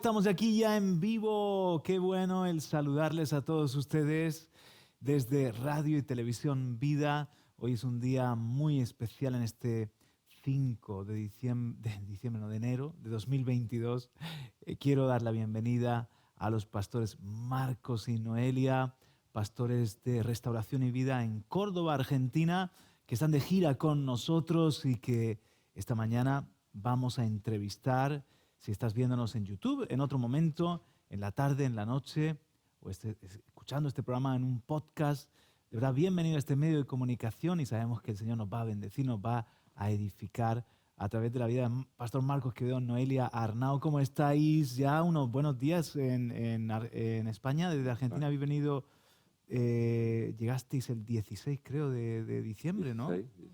estamos aquí ya en vivo. Qué bueno el saludarles a todos ustedes desde Radio y Televisión Vida. Hoy es un día muy especial en este 5 de de enero de 2022. Quiero dar la bienvenida a los pastores Marcos y Noelia, pastores de Restauración y Vida en Córdoba, Argentina, que están de gira con nosotros y que esta mañana vamos a entrevistar. Si estás viéndonos en YouTube, en otro momento, en la tarde, en la noche, o escuchando este programa en un podcast, de verdad, bienvenido a este medio de comunicación y sabemos que el Señor nos va a bendecir, nos va a edificar a través de la vida de Pastor Marcos Quevedo, Noelia Arnau. ¿Cómo estáis? Ya unos buenos días en España. Desde Argentina habéis venido, llegasteis el 16, creo, de diciembre, ¿no? 16.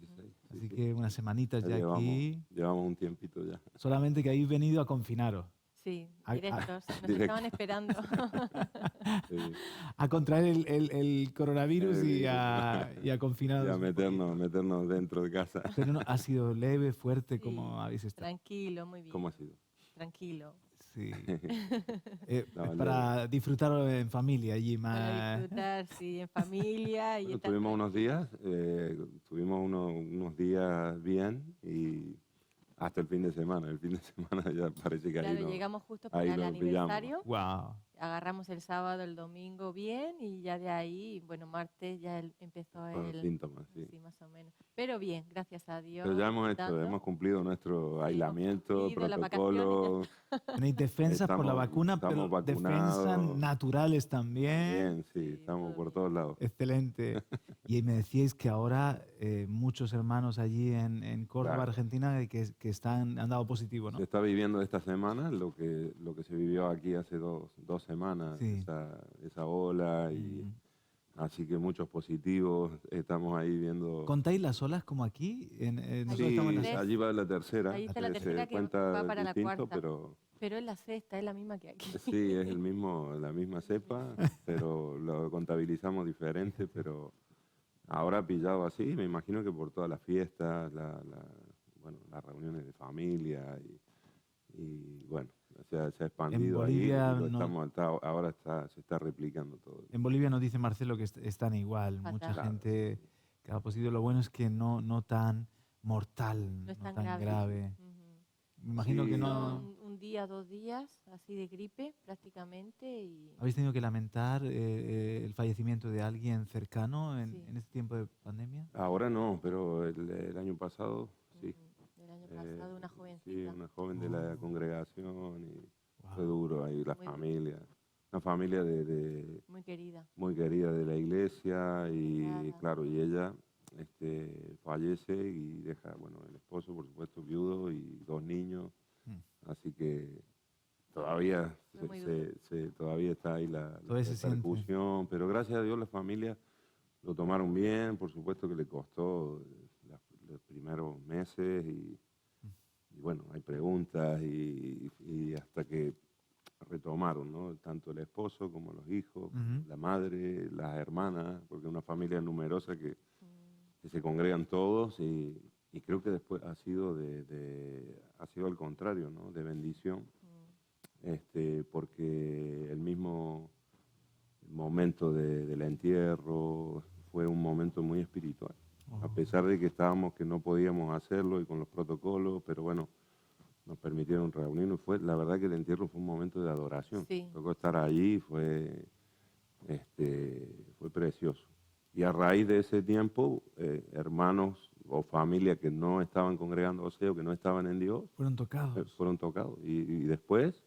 Así que unas semanitas ya aquí. Llevamos un tiempito ya. Solamente que habéis venido a confinaros. Sí, directos. Nos estaban esperando. Sí. A contraer el coronavirus y a confinaros. Y a meternos dentro de casa. Pero no, ha sido leve, fuerte, Sí, ¿cómo habéis estado? Tranquilo, muy bien. ¿Cómo ha sido? Tranquilo. Sí. No, para disfrutarlo en familia allí Para más. disfrutar, sí, en familia. Y Bueno, estar tuvimos unos días bien y hasta el fin de semana. El fin de semana ya parece que Claro, llegamos justo ahí para el nos pillamos. aniversario. Wow. Agarramos el sábado, el domingo bien y ya de ahí, bueno, martes ya empezó Con los el... síntomas, sí. Sí, más o menos. Pero bien, gracias a Dios. Pero ya disfrutando. hemos cumplido nuestro hemos aislamiento, cumplido las protocolo. Tenéis defensas por la vacuna, pero estamos defensas vacunados. naturales también. Bien, sí, estamos todo por bien. todos lados. Excelente. Y me decíais que ahora muchos hermanos allí en Córdoba, Claro. Argentina, que han dado positivo, ¿no? Se está viviendo esta semana lo que se vivió aquí hace dos semanas, Sí. esa ola, y así que muchos positivos, estamos ahí viendo. ¿Contáis las olas como aquí? Nosotros Sí, estamos en tres. allí va la tercera. Ahí está la se tercera que cuenta va para la distinto, cuarta. Pero es la sexta, es la misma que aquí. sí, es la misma cepa, pero lo contabilizamos diferente, pero ahora pillado así, me imagino que por todas las fiestas, las reuniones de familia y bueno, se ha expandido Bolivia ahí y no- ahora se está replicando todo. En Bolivia nos dice Marcelo que están igual. Fatal. Mucha Claro, gente que ha positivo. Lo bueno es que no tan mortal, No es no tan tan grave. grave. Ujú. Me imagino Sí. que Son no. un día, 2 días, así de gripe prácticamente. Y ¿Habéis tenido que lamentar el fallecimiento de alguien cercano Sí. en este tiempo de pandemia? Ahora no, pero el año pasado sí. el año pasado una Sí, jovencita. una joven de la congregación y Wow. fue duro ahí, la Muy familia. Una familia Muy querida. muy querida de la iglesia y Nada. claro, y ella fallece y deja, bueno, el esposo por supuesto viudo y 2 niños, así que todavía Fue muy duro. todavía está ahí la Todavía se siente. repercusión, pero gracias a Dios la familia lo tomaron bien, por supuesto que le costó los primeros meses y bueno, hay preguntas y hasta que retomaron, ¿no? Tanto el esposo como los hijos, la madre, las hermanas, porque es una familia numerosa que se congregan todos y creo que después ha sido ha sido al contrario, ¿no? De bendición, porque el mismo momento del entierro fue un momento muy espiritual. A pesar de que que no podíamos hacerlo y con los protocolos, pero bueno, nos permitieron reunirnos. La verdad que el entierro fue un momento de adoración. Sí. Tocó estar allí, fue precioso. Y a raíz de ese tiempo, hermanos o familia que no estaban congregándose o que no estaban en Dios, Fueron tocados. fueron tocados. Y después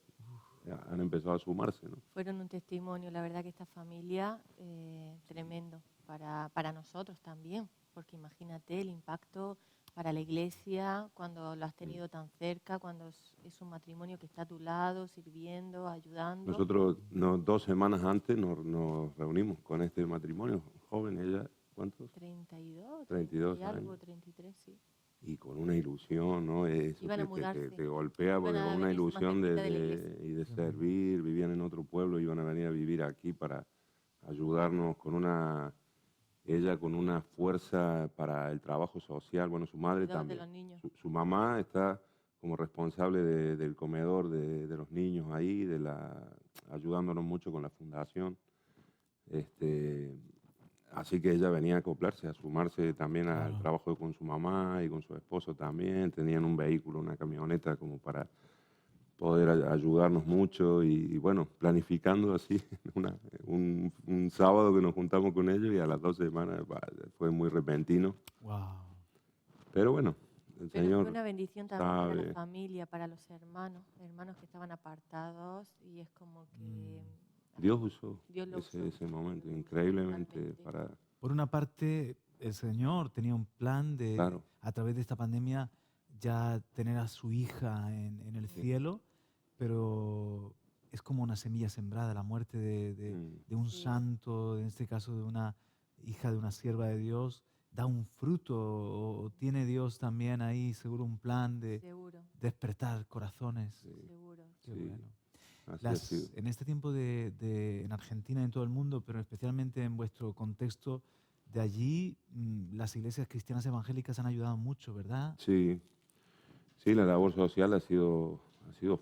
han empezado a sumarse, ¿no? Fueron un testimonio, la verdad que esta familia, tremendo para nosotros también, porque imagínate el impacto para la iglesia cuando lo has tenido tan cerca, cuando es un matrimonio que está a tu lado, sirviendo, ayudando. Nosotros 2 semanas antes nos reunimos con este matrimonio, joven, ella, ¿cuántos? 32, 32 y algo, años. 33, sí. Y con una ilusión, ¿no? Eso Iban a que mudarse. te golpea, porque Iban a con una venirse más ilusión cerquita de la iglesia. y de servir, vivían en otro pueblo, iban a venir a vivir aquí para ayudarnos ella con una fuerza para el trabajo social. Bueno, su madre Cuidaban de también. los niños. Su mamá está como responsable del comedor de los niños ahí, ayudándonos mucho con la fundación. Así que ella venía a acoplarse, a sumarse también al trabajo con su mamá y con su esposo también. Tenían un vehículo, una camioneta como para poder ayudarnos mucho y bueno, planificando así un sábado que nos juntamos con ellos y a las 2 semanas fue muy repentino. Wow. Pero bueno, el Pero Señor fue una bendición también para sabe. la familia, para los hermanos que estaban apartados y es como que Dios usó Dios lo usó. ese momento increíblemente Totalmente. para... Por una parte, el Señor tenía un plan de, Claro. a través de esta pandemia, ya tener a su hija en el cielo, pero es como una semilla sembrada, la muerte de un Sí. santo, en este caso de una hija de una sierva de Dios, da un fruto, o tiene Dios también ahí seguro un plan de Seguro, despertar corazones. seguro. Qué Sí. bueno. Así ha sido. En este tiempo en Argentina y en todo el mundo, pero especialmente en vuestro contexto de allí, las iglesias cristianas evangélicas han ayudado mucho, ¿verdad? Sí, sí, la labor social ha sido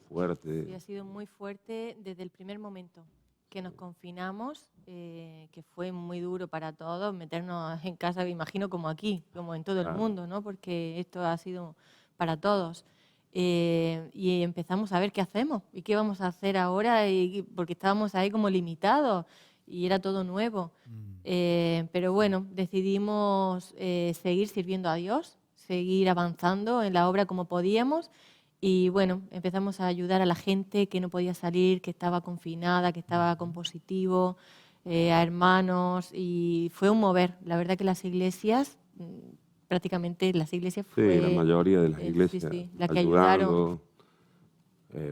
fuerte. Sí, ha sido muy fuerte desde el primer momento que nos confinamos, que fue muy duro para todos, meternos en casa, me imagino, como aquí, como en todo el Claro. mundo, ¿no? Porque esto ha sido para todos. Y empezamos a ver qué hacemos y qué vamos a hacer ahora, porque estábamos ahí como limitados y era todo nuevo. Pero bueno, decidimos seguir sirviendo a Dios, seguir avanzando en la obra como podíamos. Y bueno, empezamos a ayudar a la gente que no podía salir, que estaba confinada, que estaba con positivo, a hermanos, y fue un mover. La verdad que las iglesias, prácticamente las iglesias Sí, la fue mayoría de las sí, iglesias sí, las que ayudaron. ayudando,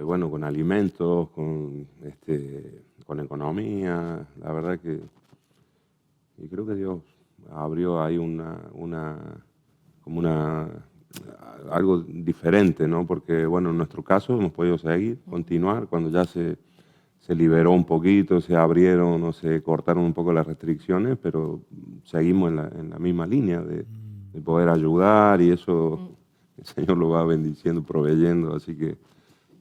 bueno, con alimentos, con economía. La verdad que y creo que Dios abrió ahí algo diferente, ¿no? Porque, bueno, en nuestro caso hemos podido continuar, cuando ya se liberó un poquito, se abrieron o se cortaron un poco las restricciones, pero seguimos en la misma línea de poder ayudar y eso el Señor lo va bendiciendo, proveyendo, así que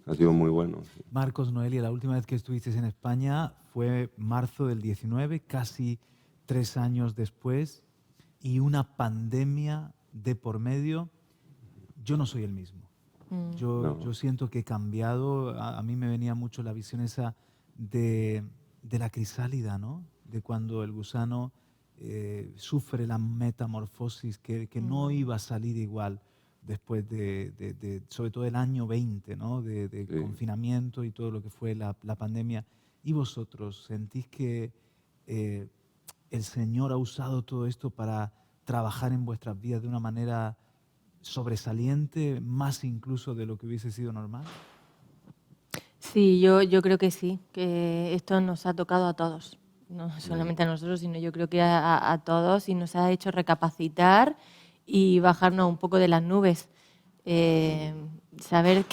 ha sido muy bueno. Sí. Marcos, Noelia, la última vez que estuvisteis en España fue marzo del 19, casi 3 años después, y una pandemia de por medio. Yo no soy el mismo. Yo siento que he cambiado. A mí me venía mucho la visión esa de la crisálida, ¿no? De cuando el gusano sufre la metamorfosis, que no iba a salir igual después sobre todo el año 20, ¿no? De Sí. confinamiento y todo lo que fue la pandemia. ¿Y vosotros sentís que el Señor ha usado todo esto para trabajar en vuestras vidas de una manera sobresaliente, más incluso de lo que hubiese sido normal? Sí, yo creo que sí, que esto nos ha tocado a todos, no solamente a nosotros, sino yo creo que a todos, y nos ha hecho recapacitar y bajarnos un poco de las nubes. Saber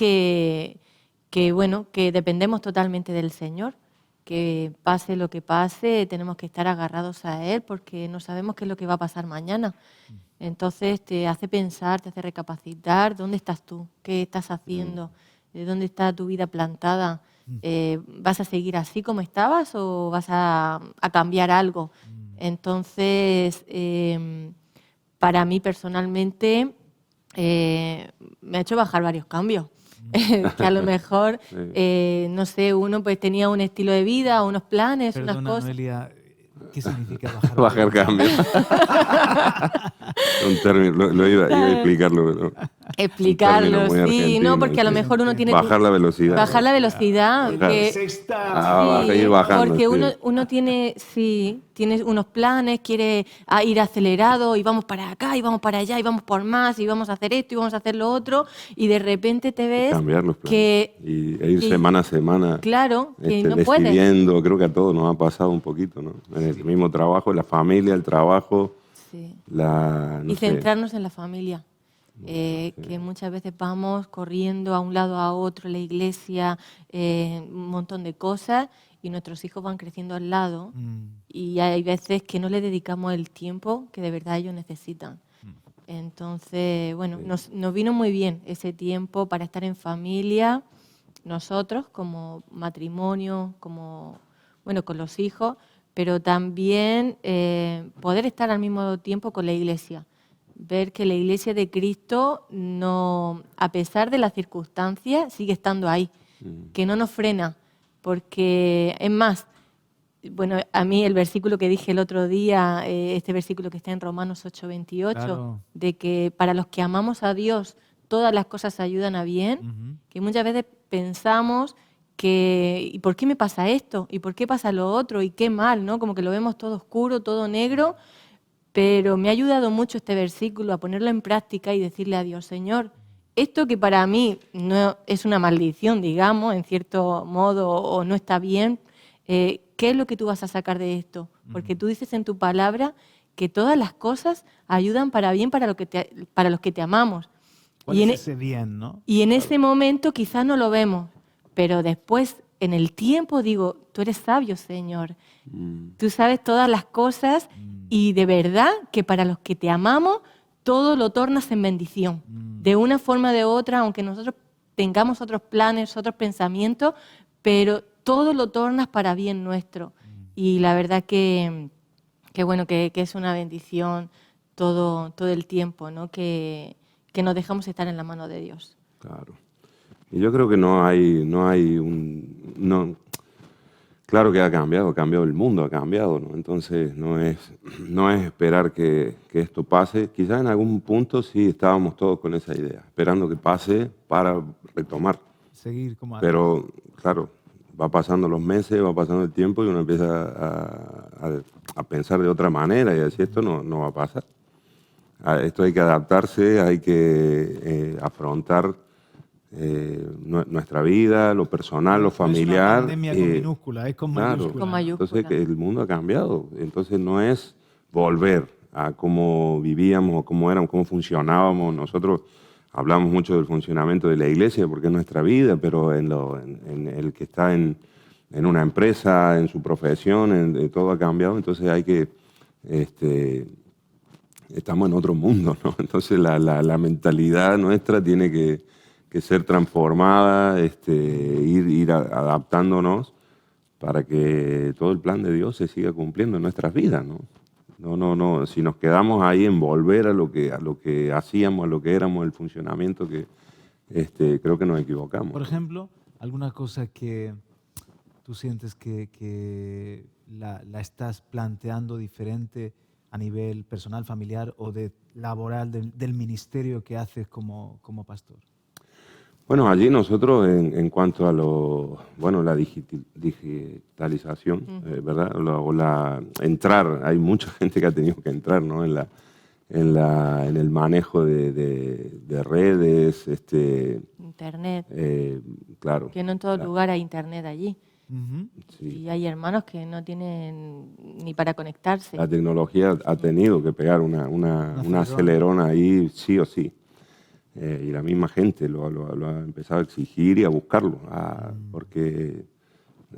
bueno, que dependemos totalmente del Señor, que pase lo que pase, tenemos que estar agarrados a Él porque no sabemos qué es lo que va a pasar mañana. Entonces te hace pensar, te hace recapacitar, ¿dónde estás tú? ¿Qué estás haciendo? ¿De dónde está tu vida plantada? ¿Vas a seguir así como estabas o vas a cambiar algo? Entonces, para mí personalmente, me ha hecho bajar varios cambios. Que a lo mejor, no sé, uno pues tenía un estilo de vida, unos planes, Perdona, unas cosas. Noelia, ¿qué significa bajar? Bajar cambio. Un término, lo iba a explicarlo. Pero Explicarlo, muy sí, argentino, no, porque a lo sí. mejor uno tiene... Bajar la velocidad. Bajar la velocidad. Claro. Que, Ir bajando. porque Sí. uno tiene, sí, tiene unos planes, quiere ir acelerado y vamos para acá y vamos para allá y vamos por más y vamos a hacer esto y vamos a hacer lo otro y de repente te ves Cambiar los planes. que... E ir semana a semana. Claro, que no puedes. Decidiendo, creo que a todos nos ha pasado un poquito, ¿no? En el mismo trabajo, la familia, el trabajo, Sí. no Y sé. centrarnos en la familia. Que muchas veces vamos corriendo a un lado a otro, la iglesia, un montón de cosas, y nuestros hijos van creciendo al lado, y hay veces que no le dedicamos el tiempo que de verdad ellos necesitan. Entonces, bueno, Sí. nos vino muy bien ese tiempo para estar en familia, nosotros como matrimonio, como, bueno, con los hijos, pero también poder estar al mismo tiempo con la iglesia. Ver que la iglesia de Cristo, no, a pesar de las circunstancias, sigue estando ahí, que no nos frena, porque es más, bueno, a mí el versículo que dije el otro día, este versículo que está en Romanos 8:28, Claro. de que para los que amamos a Dios todas las cosas ayudan a bien, Ujú. que muchas veces pensamos que ¿y por qué me pasa esto? ¿Y por qué pasa lo otro? ¿Y qué mal? ¿No? Como que lo vemos todo oscuro, todo negro, pero me ha ayudado mucho este versículo a ponerlo en práctica y decirle a Dios, Señor, esto que para mí no es una maldición, digamos, en cierto modo, o no está bien, ¿qué es lo que tú vas a sacar de esto? Porque tú dices en tu palabra que todas las cosas ayudan para bien para los que te amamos. ¿Cuál Y es en, ese bien, no? y en ese momento quizás no lo vemos, pero después, en el tiempo, digo, tú eres sabio, Señor. Tú sabes todas las cosas y de verdad que para los que te amamos, todo lo tornas en bendición. De una forma o de otra, aunque nosotros tengamos otros planes, otros pensamientos, pero todo lo tornas para bien nuestro. Y la verdad que bueno, que es una bendición todo el tiempo, ¿no? Que nos dejamos estar en la mano de Dios. Claro. Y yo creo que no hay un... No, claro que ha cambiado el mundo, ha cambiado, ¿no? Entonces no es esperar que esto pase. Quizás en algún punto sí estábamos todos con esa idea, esperando que pase para retomar. Seguir como antes. Pero claro, va pasando los meses, va pasando el tiempo y uno empieza a pensar de otra manera y a decir esto no va a pasar. A esto hay que adaptarse, hay que afrontar nuestra vida, lo personal, lo No es una familiar. pandemia con minúscula, es con Claro, mayúscula. Con ¿no? mayúscula. entonces que el mundo ha cambiado. Entonces no es volver a cómo vivíamos o cómo éramos, cómo funcionábamos. Nosotros hablamos mucho del funcionamiento de la iglesia porque es nuestra vida, pero en el que está en una empresa, en su profesión, todo ha cambiado. Entonces hay que... estamos en otro mundo, ¿no? Entonces la mentalidad nuestra tiene que ser transformada, ir adaptándonos para que todo el plan de Dios se siga cumpliendo en nuestras vidas, ¿no? No. Si nos quedamos ahí en volver a lo que hacíamos, a lo que éramos, el funcionamiento creo que nos equivocamos. Por ejemplo, alguna cosa que tú sientes que la estás planteando diferente a nivel personal, familiar o laboral del ministerio que haces como pastor. Bueno, allí nosotros en cuanto a la digitalización, ¿verdad? Entrar, hay mucha gente que ha tenido que entrar, ¿no? En el manejo de redes, Internet. claro. Que no en todo lugar hay internet allí. Sí. Y hay hermanos que no tienen ni para conectarse. La tecnología ha tenido que pegar una acelerona ahí sí o sí. Y la misma gente lo ha empezado a exigir y a buscarlo, porque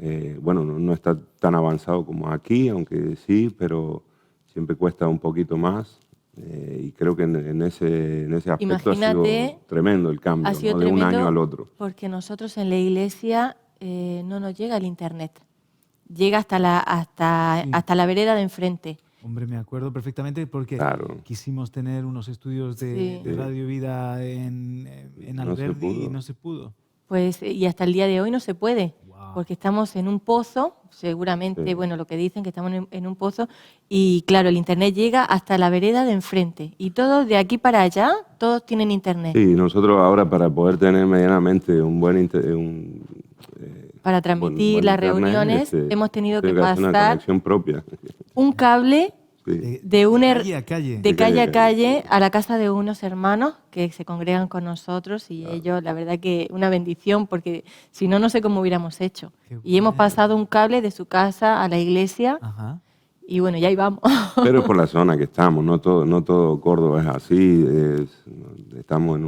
no está tan avanzado como aquí, aunque sí, pero siempre cuesta un poquito más. Y creo que en ese aspecto ha sido tremendo el cambio, ha sido ¿no? De un tremendo año al otro. porque nosotros en la iglesia no nos llega el internet. Llega hasta la vereda de enfrente. Hombre, me acuerdo perfectamente porque Claro. quisimos tener unos estudios de Radio Vida en Alberdi y no se pudo. Pues, y hasta el día de hoy no se puede, Wow. porque estamos en un pozo, seguramente, bueno, lo que dicen que estamos en un pozo, y claro, el internet llega hasta la vereda de enfrente, y todos de aquí para allá, todos tienen internet. Sí, nosotros ahora para poder tener medianamente un buen para transmitir las reuniones hemos tenido que pasar una conexión propia. Un cable Sí. de calle a calle sí. a la casa de unos hermanos que se congregan con nosotros y ellos, la verdad que una bendición porque si no, no sé cómo hubiéramos hecho. Y hemos pasado un cable de su casa a la iglesia. Ajá. Y bueno, ya ahí vamos. Pero es por la zona que estamos, no todo Córdoba es así, estamos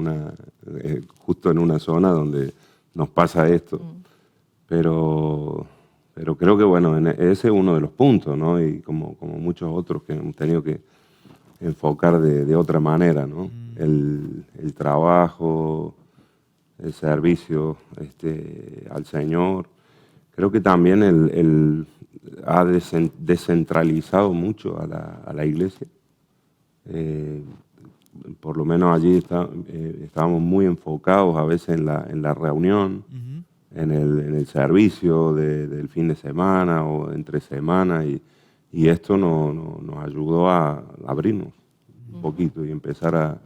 justo en una zona donde nos pasa esto. Pero creo que bueno, ese es uno de los puntos, ¿no? Y como muchos otros que hemos tenido que enfocar de otra manera, ¿no? El trabajo, el servicio al Señor. Creo que también ha descentralizado mucho a la iglesia. Por lo menos allí estábamos muy enfocados a veces en la reunión, en el servicio del fin de semana o entre semana, y esto nos ayudó a abrirnos un poquito y empezar a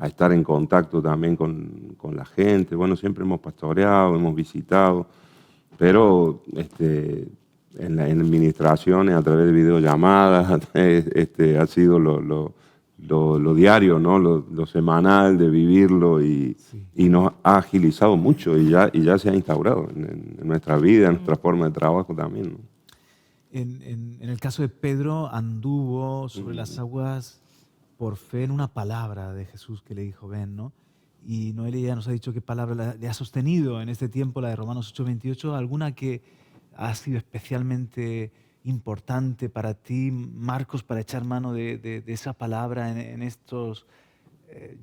estar en contacto también con la gente. Bueno, siempre hemos pastoreado, hemos visitado, pero en administraciones, a través de videollamadas, ha sido lo diario, ¿no? Lo semanal de vivirlo, y nos ha agilizado mucho y ya se ha instaurado en nuestra vida, en nuestra forma de trabajo también, ¿no? En el caso de Pedro, anduvo sobre las aguas por fe en una palabra de Jesús que le dijo, ven, ¿no? Y Noelia ya nos ha dicho qué palabra le ha sostenido en este tiempo, la de Romanos 8:28, alguna que ha sido especialmente importante para ti, Marcos, para echar mano de esa palabra en estos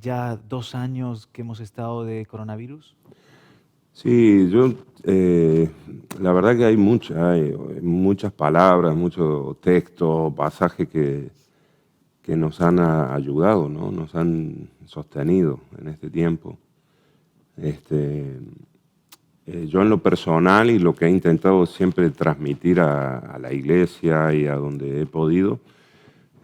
ya 2 años que hemos estado de coronavirus. Sí, la verdad que hay muchas palabras, muchos textos, pasajes que nos han ayudado, ¿no? Nos han sostenido en este tiempo. Yo en lo personal, y lo que he intentado siempre transmitir a la iglesia y a donde he podido,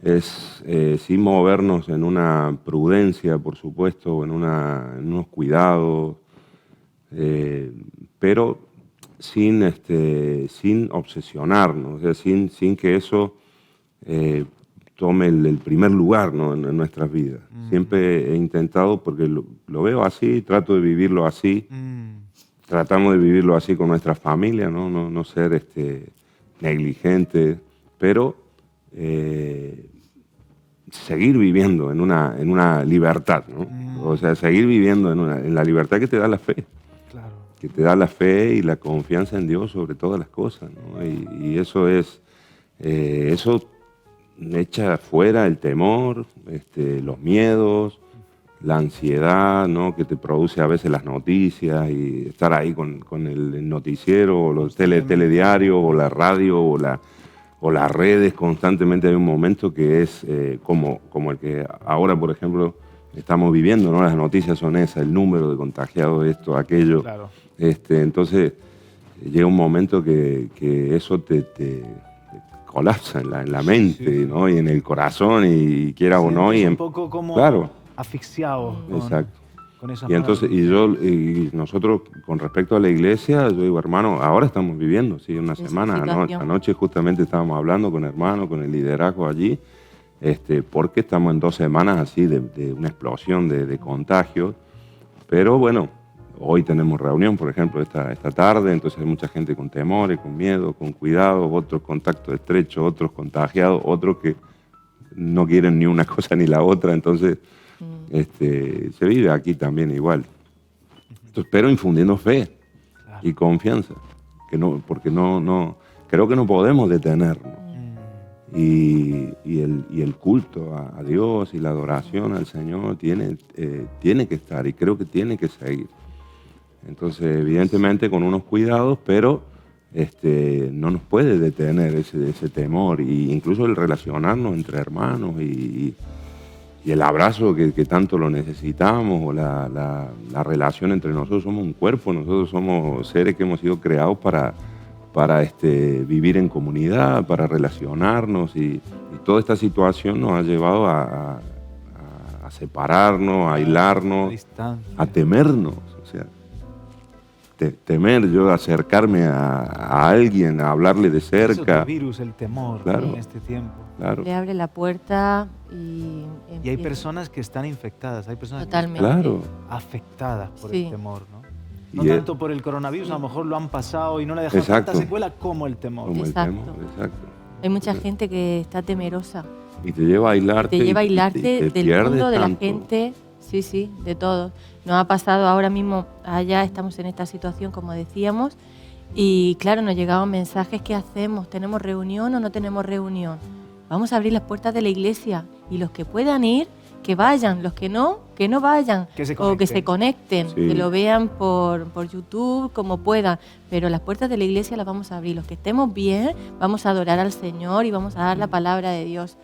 es sí movernos en una prudencia, por supuesto, en unos cuidados, pero sin obsesionarnos, o sea, sin que eso tome el primer lugar, ¿no? en nuestras vidas. Siempre he intentado, porque lo veo así, trato de vivirlo así, tratamos de vivirlo así con nuestra familia, no ser negligentes, pero seguir viviendo en una libertad, ¿no? O sea, seguir viviendo en la libertad que te da la fe. Claro. Que te da la fe y la confianza en Dios sobre todas las cosas, ¿no? Y eso eso echa fuera el temor, los miedos, la ansiedad, ¿no? Que te produce a veces las noticias, y estar ahí con el noticiero o los telediarios o la radio o las redes constantemente. Hay un momento que es como el que ahora, por ejemplo, estamos viviendo, ¿no? Las noticias son esas, el número de contagiados, esto, aquello. Claro. Entonces llega un momento que eso te colapsa en la mente, ¿no? Y en el corazón, y quiera o no. Y un poco como asfixiado con esa entonces, y nosotros, con respecto a la iglesia, yo digo, hermano, ahora estamos viviendo, sí, una semana. Anoche justamente estábamos hablando con hermanos, con el liderazgo allí, porque estamos en 2 semanas así de una explosión de contagios. Pero bueno, hoy tenemos reunión, por ejemplo, esta tarde, entonces hay mucha gente con temores, con miedo, con cuidado, otros contactos estrechos, otros contagiados, otros que no quieren ni una cosa ni la otra. Entonces se vive aquí también igual. Entonces, pero infundiendo fe y confianza, porque no creo que no podemos detenernos. Y el culto a Dios y la adoración al Señor tiene que estar, y creo que tiene que seguir. Entonces, evidentemente con unos cuidados, pero no nos puede detener ese temor, e incluso el relacionarnos entre hermanos y el abrazo que tanto lo necesitamos, o la relación entre nosotros. Somos un cuerpo, nosotros somos seres que hemos sido creados para vivir en comunidad, para relacionarnos, y toda esta situación nos ha llevado a separarnos, a aislarnos, a temernos. O sea, temer, yo acercarme a alguien, a hablarle de cerca. El virus, el temor, claro, en este tiempo. Claro. Le abre la puerta y hay personas que están infectadas, hay personas Totalmente. que están Claro. afectadas por el temor, ¿no? No Y tanto por el coronavirus, a lo mejor lo han pasado y no le ha dejado tanta secuela como el temor. Exacto. Hay mucha gente que está temerosa. Y te lleva a aislarte. Te lleva a aislarte del mundo, de la tanto. gente, sí, de todos. Nos ha pasado ahora mismo, allá estamos en esta situación, como decíamos, y claro, nos llegaban mensajes, ¿qué hacemos? ¿Tenemos reunión o no tenemos reunión? vamos a abrir las puertas de la iglesia y los que puedan ir, que vayan, los que no vayan, o que se conecten, Sí. que lo vean por YouTube, como puedan, pero las puertas de la iglesia las vamos a abrir. Los que estemos bien, vamos a adorar al Señor y vamos a dar la palabra de Dios.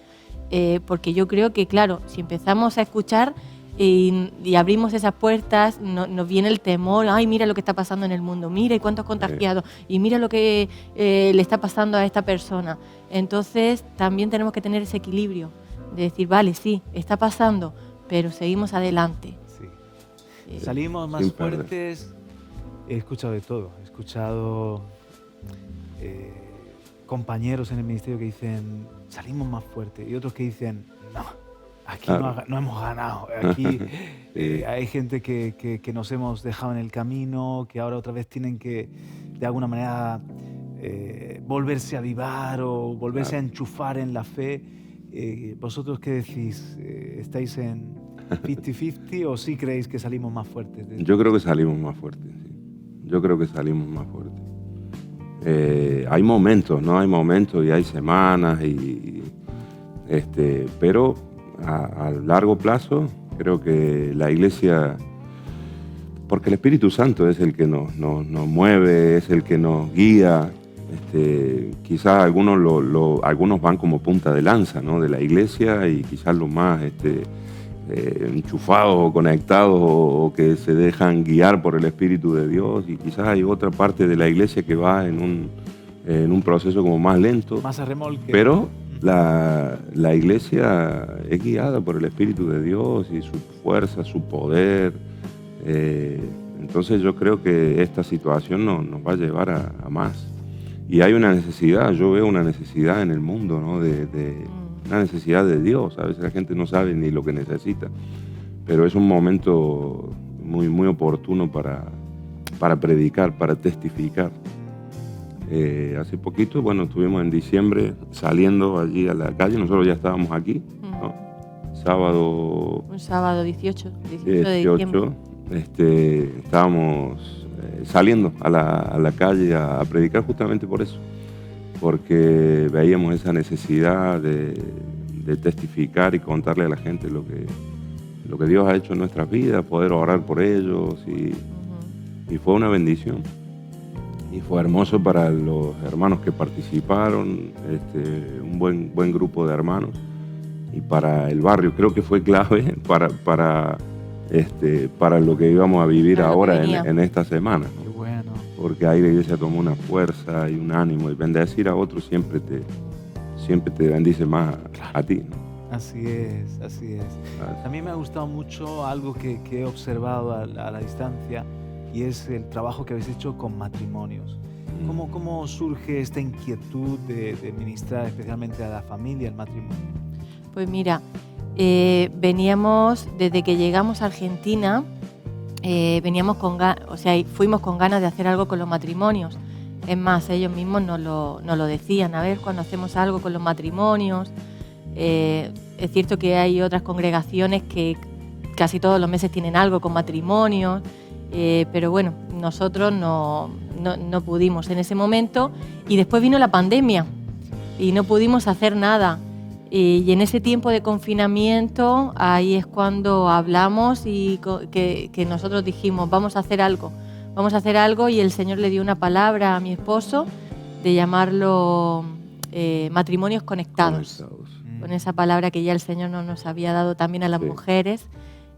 Porque yo creo que, claro, si empezamos a escuchar y abrimos esas puertas, nos viene el temor, ay, mira lo que está pasando en el mundo, mira y cuántos contagiados, y mira lo que le está pasando a esta persona. Entonces, también tenemos que tener ese equilibrio de decir, vale, sí, está pasando, pero seguimos adelante. Sí. Salimos más fuertes. He escuchado de todo. He escuchado compañeros en el ministerio que dicen, salimos más fuertes. Y otros que dicen, no, aquí no hemos ganado. Aquí hay gente que nos hemos dejado en el camino, que ahora otra vez tienen que, de alguna manera, volverse a avivar o volverse a enchufar en la fe. ¿Vosotros qué decís? ¿Estáis en 50-50 o sí creéis que salimos más fuertes? Yo creo que salimos más fuertes, sí. Yo creo que salimos más fuertes. Hay momentos, ¿no? Hay momentos y hay semanas, pero a largo plazo creo que la iglesia, porque el Espíritu Santo es el que nos mueve, es el que nos guía. Quizás algunos van como punta de lanza, ¿no? De la iglesia, y quizás los más enchufados o conectados o que se dejan guiar por el Espíritu de Dios, y quizás hay otra parte de la iglesia que va en un proceso como más lento, más a remolque. Pero la iglesia es guiada por el Espíritu de Dios y su fuerza, su poder. Entonces yo creo que esta situación nos va a llevar a más. Y hay una necesidad, yo veo una necesidad en el mundo, ¿no? Una necesidad de Dios. A veces la gente no sabe ni lo que necesita, pero es un momento muy, muy oportuno para predicar, para testificar. Hace poquito, bueno, estuvimos en diciembre saliendo allí a la calle, nosotros ya estábamos aquí, ¿no? Un sábado 18 de diciembre. Estábamos saliendo a la calle a predicar justamente por eso, porque veíamos esa necesidad de testificar y contarle a la gente lo que Dios ha hecho en nuestras vidas, poder orar por ellos, y fue una bendición. Y fue hermoso para los hermanos que participaron, un buen grupo de hermanos, y para el barrio creo que fue clave para lo que íbamos a vivir ahora en esta semana, ¿no? Qué bueno. Porque ahí la iglesia tomó una fuerza y un ánimo, y bendecir a otros siempre te bendice más a ti, ¿no? Así es, así es. A mí me ha gustado mucho algo que he observado a la distancia, y es el trabajo que habéis hecho con matrimonios. ¿Cómo surge esta inquietud de ministrar especialmente a la familia, el matrimonio? Pues mira, veníamos, desde que llegamos a Argentina, fuimos con ganas de hacer algo con los matrimonios. Es más, ellos mismos nos lo decían, a ver, cuando hacemos algo con los matrimonios. Es cierto que hay otras congregaciones que casi todos los meses tienen algo con matrimonios, pero bueno, nosotros no pudimos en ese momento, y después vino la pandemia y no pudimos hacer nada. Y en ese tiempo de confinamiento, ahí es cuando hablamos y que nosotros dijimos, vamos a hacer algo, y el Señor le dio una palabra a mi esposo de llamarlo matrimonios conectados. Con esa palabra que ya el Señor nos había dado también a las mujeres,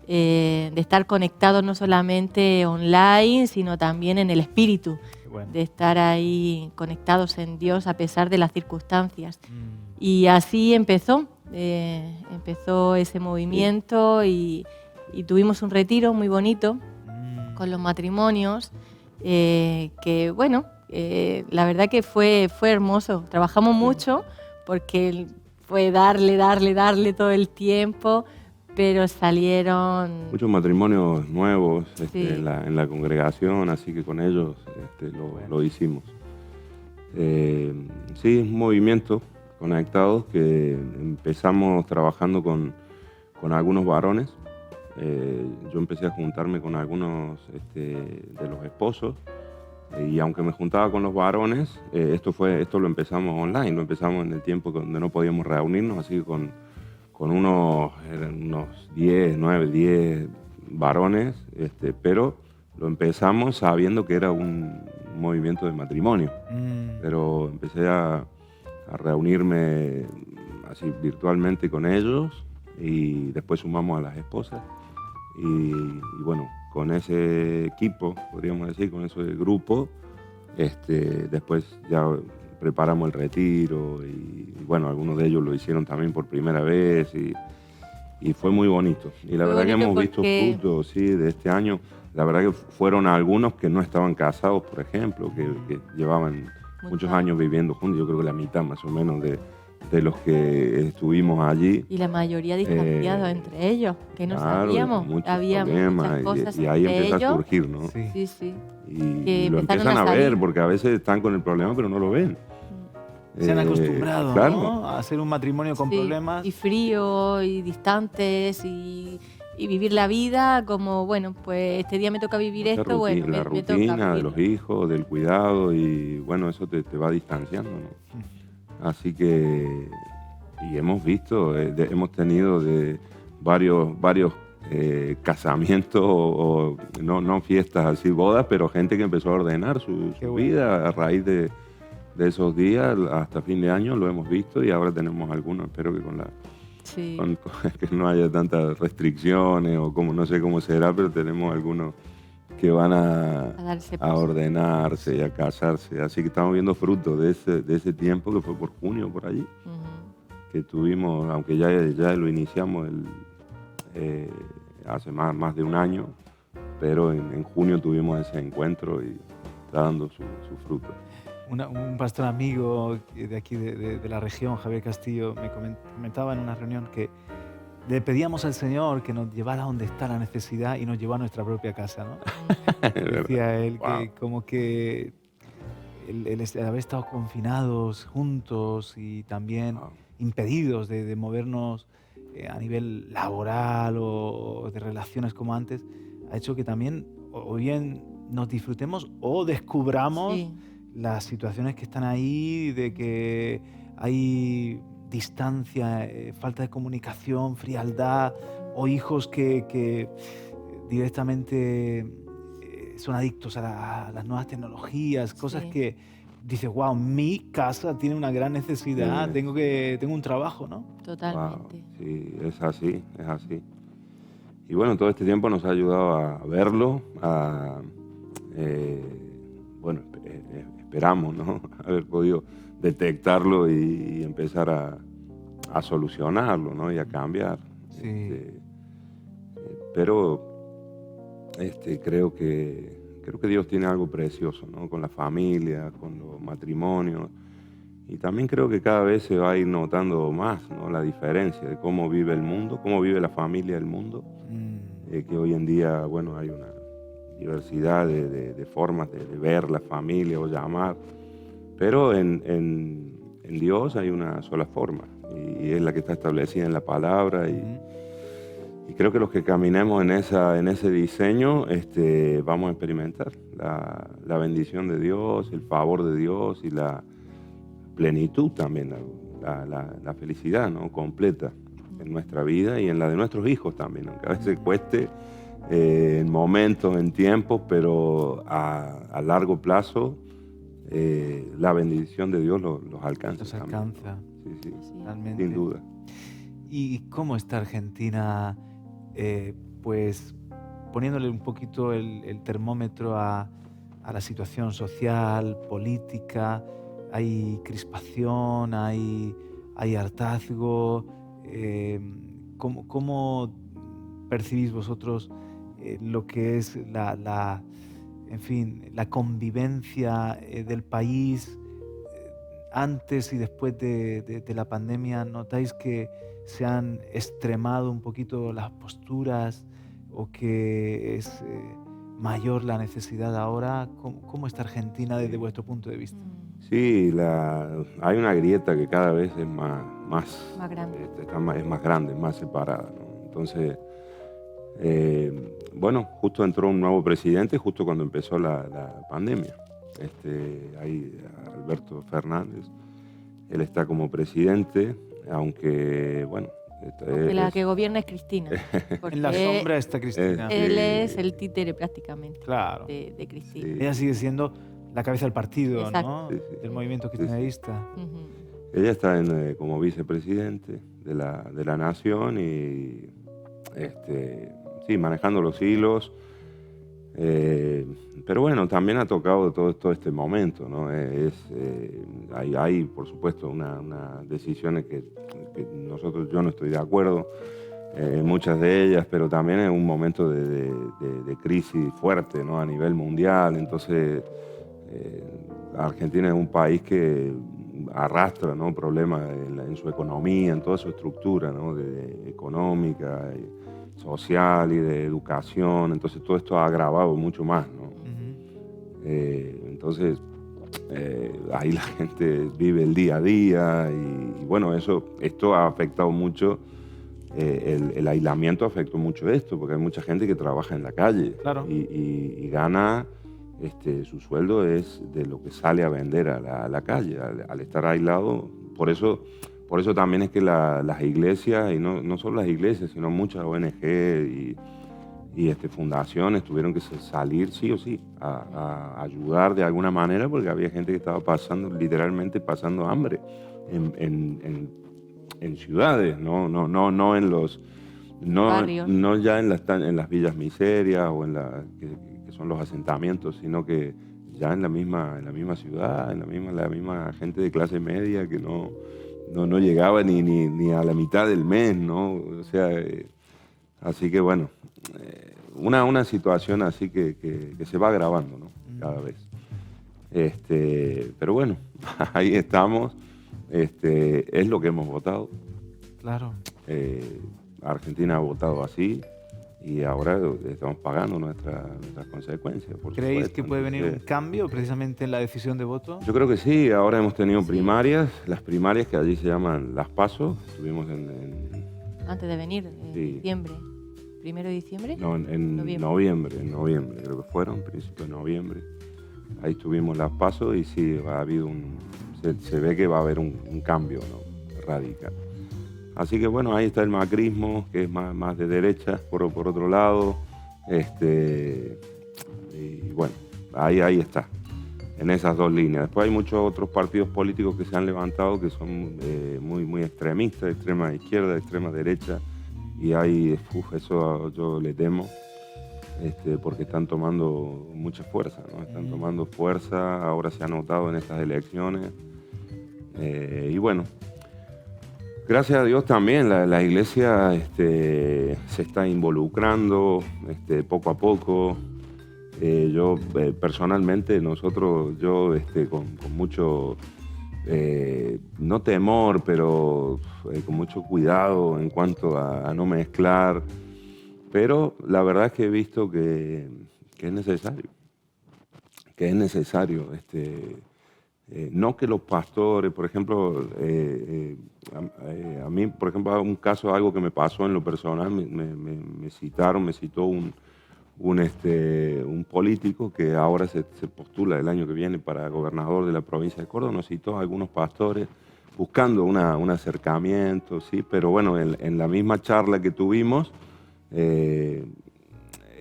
de estar conectados no solamente online, sino también en el espíritu, de estar ahí conectados en Dios a pesar de las circunstancias. Y así empezó ese movimiento, y tuvimos un retiro muy bonito con los matrimonios, que bueno, la verdad que fue hermoso. Trabajamos mucho porque fue darle todo el tiempo, pero salieron muchos matrimonios nuevos en la congregación, así que con ellos lo hicimos. Sí, es un movimiento conectados que empezamos trabajando con algunos varones. Yo empecé a juntarme con algunos de los esposos, Y aunque me juntaba con los varones, esto lo empezamos online, lo empezamos en el tiempo donde no podíamos reunirnos, así que con eran unos 10, 9, 10 varones, pero lo empezamos sabiendo que era un movimiento de matrimonio. Pero empecé a reunirme así virtualmente con ellos y después sumamos a las esposas. Y bueno, con ese equipo, podríamos decir, con ese grupo, después ya preparamos el retiro y bueno, algunos de ellos lo hicieron también por primera vez y fue muy bonito. Y la Muy verdad que bonito hemos visto porque- frutos, sí, de este año. La verdad que fueron algunos que no estaban casados, por ejemplo, que llevaban muchos años viviendo juntos. Yo creo que la mitad más o menos de los que estuvimos allí. Y la mayoría distanciados entre ellos, que no Claro, sabíamos. muchos Había problemas, muchas cosas y ahí entre empieza a ellos. surgir, ¿no? Sí. Sí, sí. Y que lo empezaron empiezan a a ver, salir. porque a veces están con el problema, pero no lo ven. Se han acostumbrado, claro. ¿no? A hacer un matrimonio con Sí, problemas. y frío, y distantes, y vivir la vida como, bueno, pues este día me toca vivir Esa esto, bueno, la me toca rutina de los vivirlo. hijos, del cuidado, y bueno, eso te va distanciando, ¿no? Así que, y hemos visto, hemos tenido de varios casamientos, no fiestas así, bodas, pero gente que empezó a ordenar su Qué bueno. vida a raíz de esos días hasta fin de año, lo hemos visto, y ahora tenemos algunos, espero que Sí. que no haya tantas restricciones o como no sé cómo será, pero tenemos algunos que van A darse a paso. ordenarse y a casarse. Así que estamos viendo frutos de ese tiempo que fue por junio, por allí, Ujú. que tuvimos, aunque ya lo iniciamos hace más de un año, pero en junio tuvimos ese encuentro y está dando su fruto. Un pastor amigo de aquí de la región, Javier Castillo, me comentaba en una reunión que le pedíamos al Señor que nos llevara donde está la necesidad y nos llevó a nuestra propia casa, ¿no? Es verdad. Decía él que Wow. como que el haber estado confinados juntos y también Wow. impedidos de movernos a nivel laboral o de relaciones como antes, ha hecho que también o bien nos disfrutemos o descubramos Sí. las situaciones que están ahí, de que hay distancia, falta de comunicación, frialdad, o hijos que directamente son adictos a las nuevas tecnologías, cosas Sí. que dices, wow, mi casa tiene una gran necesidad, Sí. tengo un trabajo, ¿no? Wow, Totalmente. sí, es así, es así. Y bueno, todo este tiempo nos ha ayudado a verlo, bueno, esperamos, ¿no? Haber podido detectarlo y empezar a solucionarlo, ¿no? Y a cambiar. Sí. Pero creo que Dios tiene algo precioso, ¿no? Con la familia, con los matrimonios. Y también creo que cada vez se va a ir notando más, ¿no? La diferencia de cómo vive el mundo, cómo vive la familia del mundo. Que hoy en día, bueno, hay una diversidad de formas de ver la familia o llamar, pero en Dios hay una sola forma y es la que está establecida en la palabra y creo que los que caminemos en ese diseño vamos a experimentar la bendición de Dios, el favor de Dios y la plenitud también, la felicidad, ¿no? Completa en nuestra vida y en la de nuestros hijos también, aunque a veces cueste en momentos, en tiempos, pero a largo plazo la bendición de Dios los alcanza. Los también. alcanza, Sí, sí, Sí. realmente. sin duda. ¿Y cómo está Argentina? Pues poniéndole un poquito el termómetro a la situación social, política, hay crispación, hay hartazgo. ¿Cómo percibís vosotros lo que es en fin, la convivencia del país antes y después de la pandemia? ¿Notáis que se han extremado un poquito las posturas o que es mayor la necesidad ahora? ¿Cómo está Argentina desde vuestro punto de vista? Sí, hay una grieta que cada vez es más grande. es más grande, más separada, ¿no? Entonces, bueno, justo entró un nuevo presidente justo cuando empezó la pandemia. Hay Alberto Fernández, él está como presidente, aunque, bueno... Porque la que gobierna es Cristina. En la sombra está Cristina. Él es el títere prácticamente Claro. de Cristina. Sí. Ella sigue siendo la cabeza del partido, Exacto. ¿no? Sí, sí. Del movimiento Sí, sí. kirchnerista. Ella está como vicepresidente de la nación y sí, manejando los hilos. Pero bueno, también ha tocado todo este momento, ¿no? Hay, por supuesto, unas decisiones que yo no estoy de acuerdo en muchas de ellas, pero también es un momento de crisis fuerte, ¿no? A nivel mundial. Entonces, Argentina es un país que arrastra, ¿no? Problemas en su economía, en toda su estructura, ¿no? Económica, social y de educación. Entonces todo esto ha agravado mucho más, ¿no? Entonces ahí la gente vive el día a día y bueno, esto ha afectado mucho. El aislamiento afectó mucho esto, porque hay mucha gente que trabaja en la calle. Claro. y gana, su sueldo es de lo que sale a vender a la calle, al estar aislado. Por eso también es que las iglesias, y no solo las iglesias, sino muchas ONG y fundaciones tuvieron que salir sí o sí a ayudar de alguna manera, porque había gente que estaba literalmente pasando hambre en ciudades, no en los Barrios. no ya en las villas miserias o que son los asentamientos, sino que ya en la misma ciudad, en la misma gente de clase media que no llegaba ni a la mitad del mes, ¿no? O sea, así que bueno, una situación así que se va agravando, ¿no? Cada vez. Pero bueno, ahí estamos. Es lo que hemos votado. Claro. Argentina ha votado así y ahora estamos pagando nuestras consecuencias. Por ¿Creéis supuesto. que puede venir un Entonces, cambio precisamente en la decisión de voto? yo creo que sí. Ahora hemos tenido Sí. primarias, las primarias que allí se llaman las PASO. Estuvimos Antes de venir, Sí. diciembre. ¿1 de diciembre? en noviembre, creo que fueron, principio de noviembre. Ahí tuvimos las PASO y sí, ha habido se ve que va a haber un cambio, ¿no? Radical. Así que bueno, ahí está el macrismo, que es más de derecha, por otro lado. Y bueno, ahí está, en esas dos líneas. Después hay muchos otros partidos políticos que se han levantado que son muy extremistas, extrema izquierda, extrema derecha. Y ahí, eso yo le temo, porque están tomando mucha fuerza, ¿no? Están tomando fuerza, ahora se ha notado en estas elecciones. Y bueno, gracias a Dios también la iglesia se está involucrando poco a poco. Yo personalmente, yo con mucho, no temor, pero con mucho cuidado en cuanto a no mezclar. Pero la verdad es que he visto que es necesario. No que los pastores, por ejemplo, a mí, por ejemplo, un caso, algo que me pasó en lo personal, me citó un político que ahora se postula el año que viene para gobernador de la provincia de Córdoba. Nos citó a algunos pastores buscando un acercamiento, ¿sí? Pero bueno, en la misma charla que tuvimos,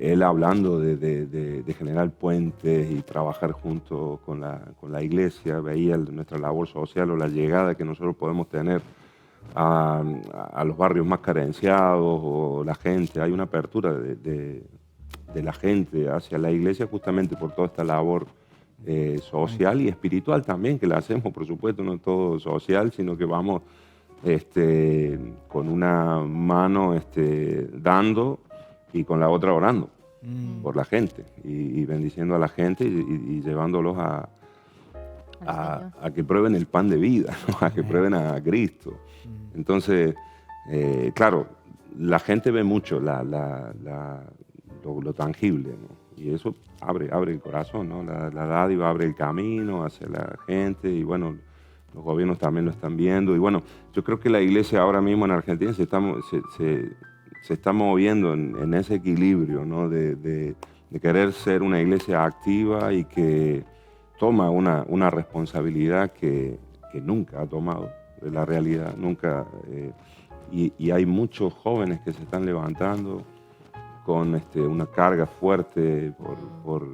él hablando de generar puentes y trabajar junto con la iglesia, veía nuestra labor social o la llegada que nosotros podemos tener a los barrios más carenciados o la gente. Hay una apertura de la gente hacia la iglesia justamente por toda esta labor social y espiritual también, que la hacemos, por supuesto, no todo social, sino que vamos con una mano dando y con la otra orando por la gente y bendiciendo a la gente y llevándolos a que prueben el pan de vida, ¿no? A que prueben a Cristo. Entonces, claro, la gente ve mucho lo tangible, ¿no? Y eso abre el corazón, ¿no? La dádiva abre el camino hacia la gente y bueno, los gobiernos también lo están viendo. Y bueno, yo creo que la iglesia ahora mismo en Argentina se está moviendo en ese equilibrio, ¿no? De querer ser una iglesia activa y que toma una responsabilidad que nunca ha tomado, de la realidad, nunca. Y hay muchos jóvenes que se están levantando con una carga fuerte por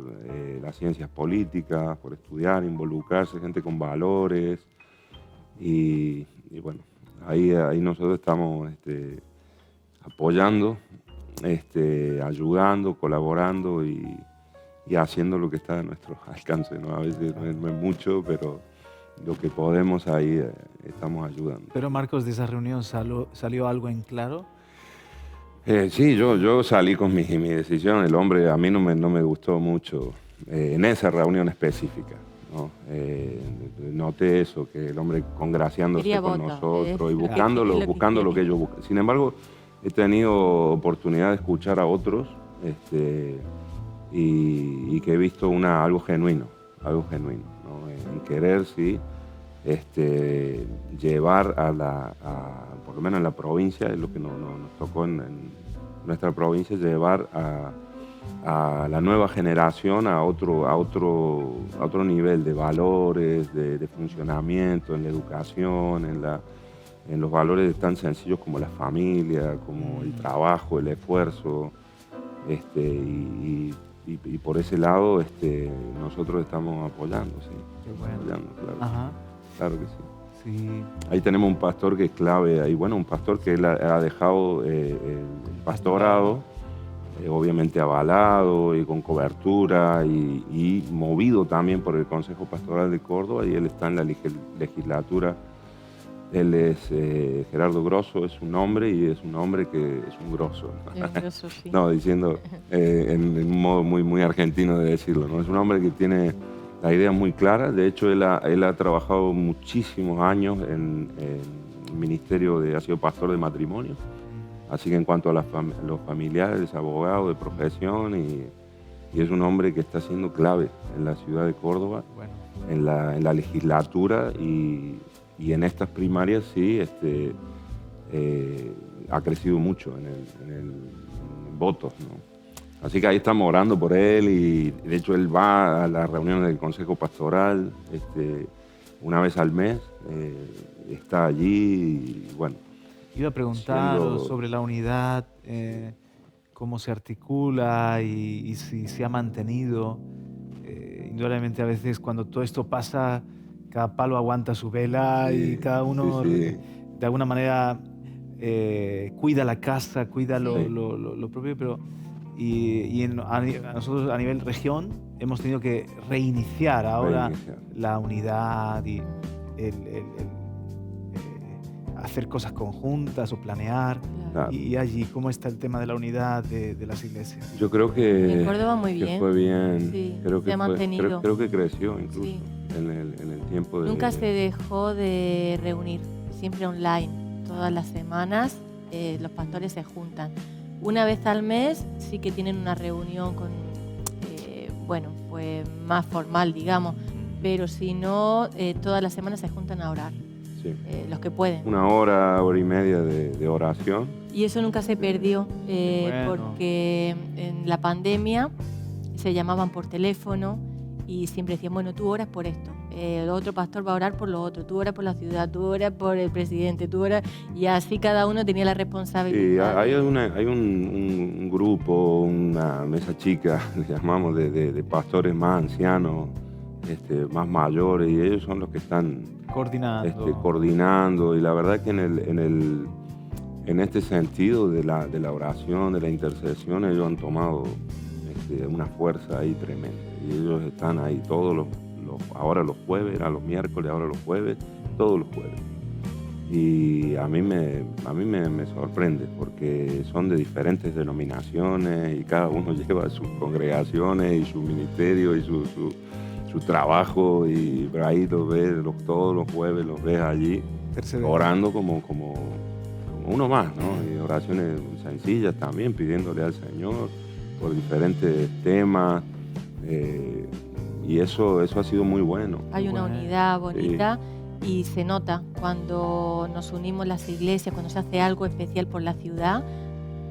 las ciencias políticas, por estudiar, involucrarse, gente con valores. Y bueno, ahí nosotros estamos apoyando, ayudando, colaborando y haciendo lo que está a nuestro alcance, ¿no? A veces no es mucho, pero lo que podemos ahí estamos ayudando. Pero Marcos, de esa reunión salió algo en claro. Sí, yo salí con mi decisión. El hombre a mí no me gustó mucho en esa reunión específica, ¿no? Noté eso, que el hombre congraciándose con nosotros y buscando lo que ellos buscan. Sin embargo, he tenido oportunidad de escuchar a otros y que he visto algo genuino, ¿no? En querer, sí, llevar por lo menos en la provincia, es lo que nos tocó en nuestra provincia, llevar a la nueva generación a otro nivel de valores, de funcionamiento, en la educación, en los valores tan sencillos como la familia, como el trabajo, el esfuerzo, y por ese lado nosotros estamos apoyando, sí. Qué bueno. Apoyando, claro. Ajá. Claro que sí. Sí. Ahí tenemos un pastor que es clave, ahí, bueno, un pastor que él ha dejado el pastorado, obviamente avalado y con cobertura y movido también por el Consejo Pastoral de Córdoba, y él está en la legislatura. Él es Gerardo Grosso, es un hombre, y es un hombre que es un grosso. Grosso, sí. No, diciendo en un modo muy argentino de decirlo, ¿no? Es un hombre que tiene la idea muy clara. De hecho, él ha trabajado muchísimos años en el ministerio ha sido pastor de matrimonio. Así que en cuanto a los familiares, es abogado de profesión y es un hombre que está siendo clave en la ciudad de Córdoba, Bueno. en la legislatura y en estas primarias sí ha crecido mucho en el votos, ¿no? Así que ahí estamos orando por él y de hecho él va a las reuniones del Consejo Pastoral una vez al mes, está allí y bueno. Iba a preguntar sobre la unidad, cómo se articula y si se ha mantenido. Indudablemente a veces cuando todo esto pasa, cada palo aguanta su vela, sí, y cada uno de alguna manera cuida la casa, cuida lo propio, pero nosotros a nivel región hemos tenido que reiniciar ahora la unidad y hacer cosas conjuntas o planear. Claro. Y allí, ¿cómo está el tema de la unidad de las iglesias? Yo creo que en Córdoba muy bien. Fue bien. Sí, creo que se ha mantenido. Creo que creció incluso, sí, en el tiempo de... Nunca se dejó de reunir, siempre online. Todas las semanas los pastores se juntan. Una vez al mes sí que tienen una reunión con, bueno, pues más formal, digamos, pero si no, todas las semanas se juntan a orar. Sí. Los que pueden. Una hora y media de oración. Y eso nunca se perdió, porque en la pandemia se llamaban por teléfono y siempre decían, bueno, tú oras por esto, el otro pastor va a orar por lo otro, tú oras por la ciudad, tú oras por el presidente, tú oras... Y así cada uno tenía la responsabilidad. Sí, hay un grupo, una mesa chica, le llamamos, de pastores más ancianos, más mayores, y ellos son los que están coordinando, y la verdad que en este sentido de la oración, de la intercesión, ellos han tomado una fuerza ahí tremenda, y ellos están ahí todos ahora los jueves, eran los miércoles, ahora los jueves, todos los jueves, y a mí me sorprende porque son de diferentes denominaciones y cada uno lleva sus congregaciones y su ministerio y su trabajo, y ahí los ves todos los jueves, los ves allí orando como uno más, ¿no? Y oraciones sencillas también, pidiéndole al Señor por diferentes temas, y eso ha sido muy bueno. Hay una unidad bonita, sí. Y se nota cuando nos unimos las iglesias, cuando se hace algo especial por la ciudad,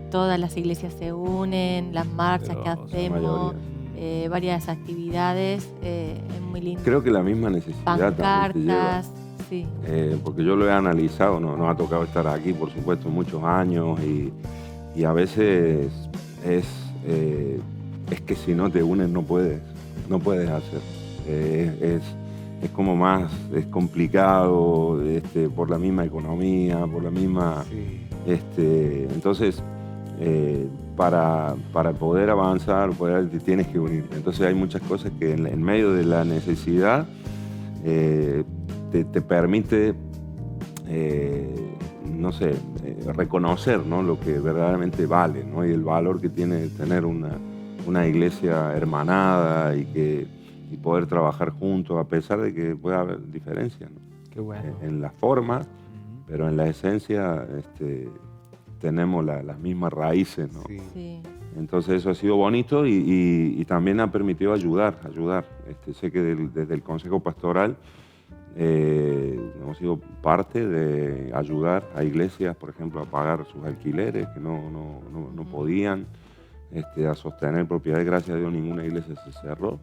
todas las iglesias se unen, las marchas que hacemos, varias actividades, es muy lindo. Creo que la misma necesidad también te lleva. Pancartas, sí. Porque yo lo he analizado, nos ha tocado estar aquí, por supuesto, muchos años y a veces es que si no te unes no puedes hacer. Es como más, es complicado por la misma economía, por la misma... Sí. Entonces, para poder avanzar, te tienes que unir. Entonces hay muchas cosas que en medio de la necesidad te permite, no sé, reconocer, ¿no?, lo que verdaderamente vale, ¿no?, y el valor que tiene tener una iglesia hermanada y poder trabajar juntos, a pesar de que pueda haber diferencias, ¿no? Qué bueno. En la forma, pero en la esencia tenemos las mismas raíces, ¿no? Sí. Sí. Entonces eso ha sido bonito y también ha permitido ayudar. Sé que desde el Consejo Pastoral hemos sido parte de ayudar a iglesias, por ejemplo, a pagar sus alquileres que no podían, a sostener propiedades. Gracias a Dios ninguna iglesia se cerró,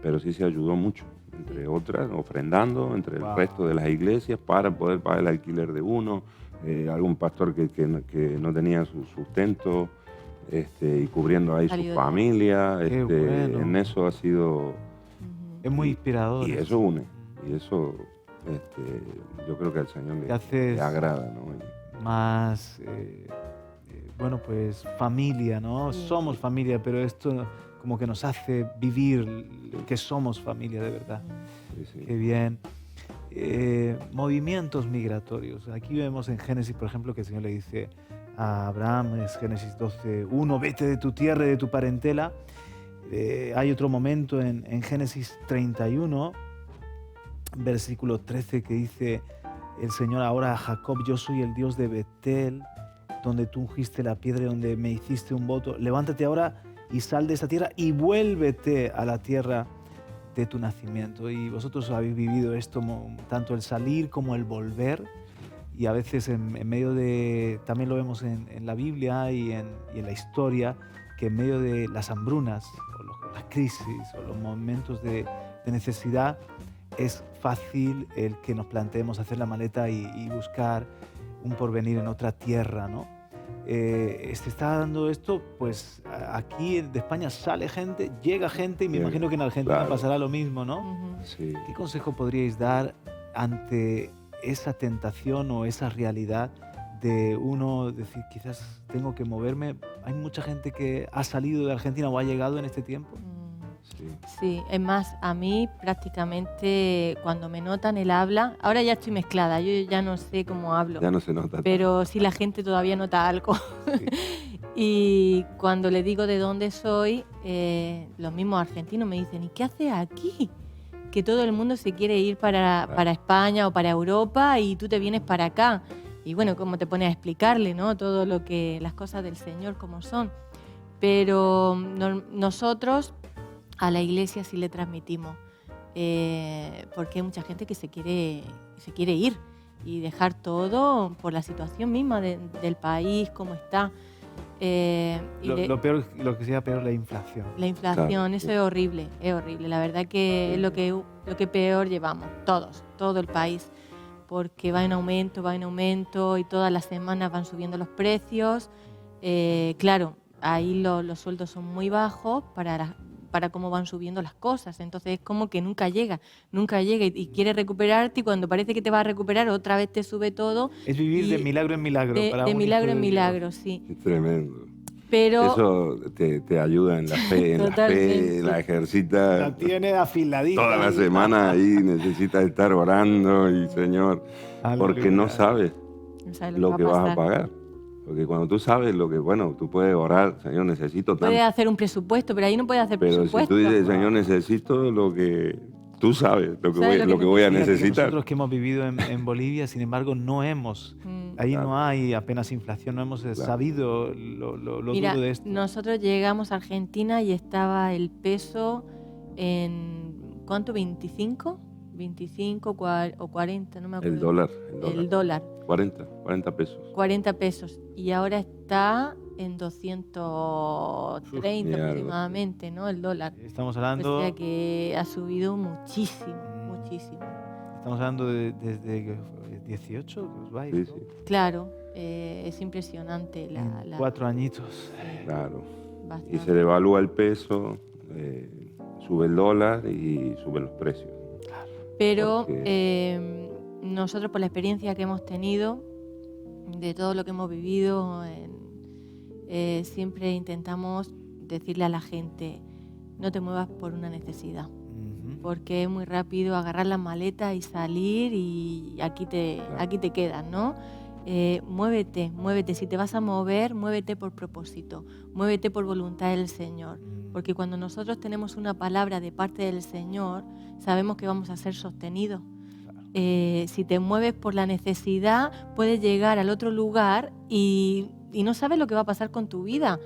pero sí se ayudó mucho, entre otras, ofrendando entre el resto de las iglesias para poder pagar el alquiler de uno. Algún pastor que no tenía su sustento, y cubriendo ahí su familia. Bueno. En eso ha sido... Es muy inspirador. Y eso une. Y eso yo creo que al Señor le agrada, ¿no? Más, bueno, pues familia, ¿no? Sí. Somos familia, pero esto como que nos hace vivir que somos familia de verdad. Sí. Qué bien. Movimientos migratorios. Aquí vemos en Génesis, por ejemplo, que el Señor le dice a Abraham, es Génesis 12:1, vete de tu tierra y de tu parentela. Hay otro momento en Génesis 31, versículo 13, que dice el Señor ahora a Jacob, yo soy el Dios de Betel, donde tú ungiste la piedra y donde me hiciste un voto. Levántate ahora y sal de esa tierra y vuélvete a la tierra de tu nacimiento. Y vosotros habéis vivido esto, tanto el salir como el volver, y a veces en medio de, también lo vemos en la Biblia y en la historia, que en medio de las hambrunas o las crisis o los momentos de necesidad es fácil el que nos planteemos hacer la maleta y buscar un porvenir en otra tierra, ¿no? Se está dando esto, pues aquí de España sale gente, llega gente, y me imagino que en Argentina pasará lo mismo, ¿no? Sí. ¿Qué consejo podríais dar ante esa tentación o esa realidad de uno decir, quizás tengo que moverme? Hay mucha gente que ha salido de Argentina o ha llegado en este tiempo. Sí, es más, a mí prácticamente cuando me notan el habla, ahora ya estoy mezclada, yo ya no sé cómo hablo. Ya no se nota. Pero sí la gente todavía nota algo. Sí. Y cuando le digo de dónde soy, los mismos argentinos me dicen, ¿y qué haces aquí? Que todo el mundo se quiere ir para España o para Europa y tú te vienes para acá. Y bueno, ¿cómo te pones a explicarle, ¿no? Todo lo que, las cosas del Señor como son. Pero nosotros a la iglesia sí le transmitimos, porque hay mucha gente que se quiere ir y dejar todo por la situación misma del país, cómo está. Lo que sea peor, la inflación. La inflación, Claro, eso sí. es horrible. La verdad que es lo que peor llevamos, todo el país, porque va en aumento y todas las semanas van subiendo los precios. Claro, ahí los sueldos son muy bajos para cómo van subiendo las cosas. Entonces es como que nunca llega y quiere recuperarte, y cuando parece que te va a recuperar otra vez te sube todo. Es vivir de milagro en milagro. para De un milagro hijo en de Dios. milagro, sí. Es tremendo. Pero Eso te ayuda en la fe, Totalmente. la ejercita. La tiene afiladita. Toda la semana ahí necesitas estar orando y Señor, porque no sabes no sabes lo que vas a pasar. pagar. Porque cuando tú sabes lo que, bueno, tú puedes orar, Señor, necesito tanto. Puedes hacer un presupuesto, pero ahí no puedes hacer Pero si presupuesto. tú dices, Señor, necesito lo que tú sabes, lo que ¿Sabes voy, voy a Fíjate que necesitar. nosotros que hemos vivido en Bolivia, sin embargo, no hemos, ahí Claro. no hay apenas inflación, no hemos sabido lo Mira, duro de esto. nosotros llegamos a Argentina y estaba el peso en, ¿cuánto? ¿25? 25 o 40, no me acuerdo. El dólar. El dólar, 40 pesos. 40 pesos. Y ahora está en 230 mierda. aproximadamente, ¿no? El dólar. Estamos O hablando, sea que ha subido muchísimo, Mm. muchísimo. estamos hablando desde que fue 18 que os vais, Sí, ¿no? sí, Claro, es impresionante En 4 añitos. sí, claro. Y bastante. se devalúa el peso, sube el dólar y suben los precios. Pero Porque- nosotros, por la experiencia que hemos tenido, de todo lo que hemos vivido, siempre intentamos decirle a la gente, no te muevas por una necesidad, Ujú. porque es muy rápido agarrar las maletas y salir y aquí te quedas, ¿no? Muévete, si te vas a mover, muévete por propósito, muévete por voluntad del Señor, porque cuando nosotros tenemos una palabra de parte del Señor, sabemos que vamos a ser sostenidos. Si te mueves por la necesidad, puedes llegar al otro lugar y no sabes lo que va a pasar con tu vida,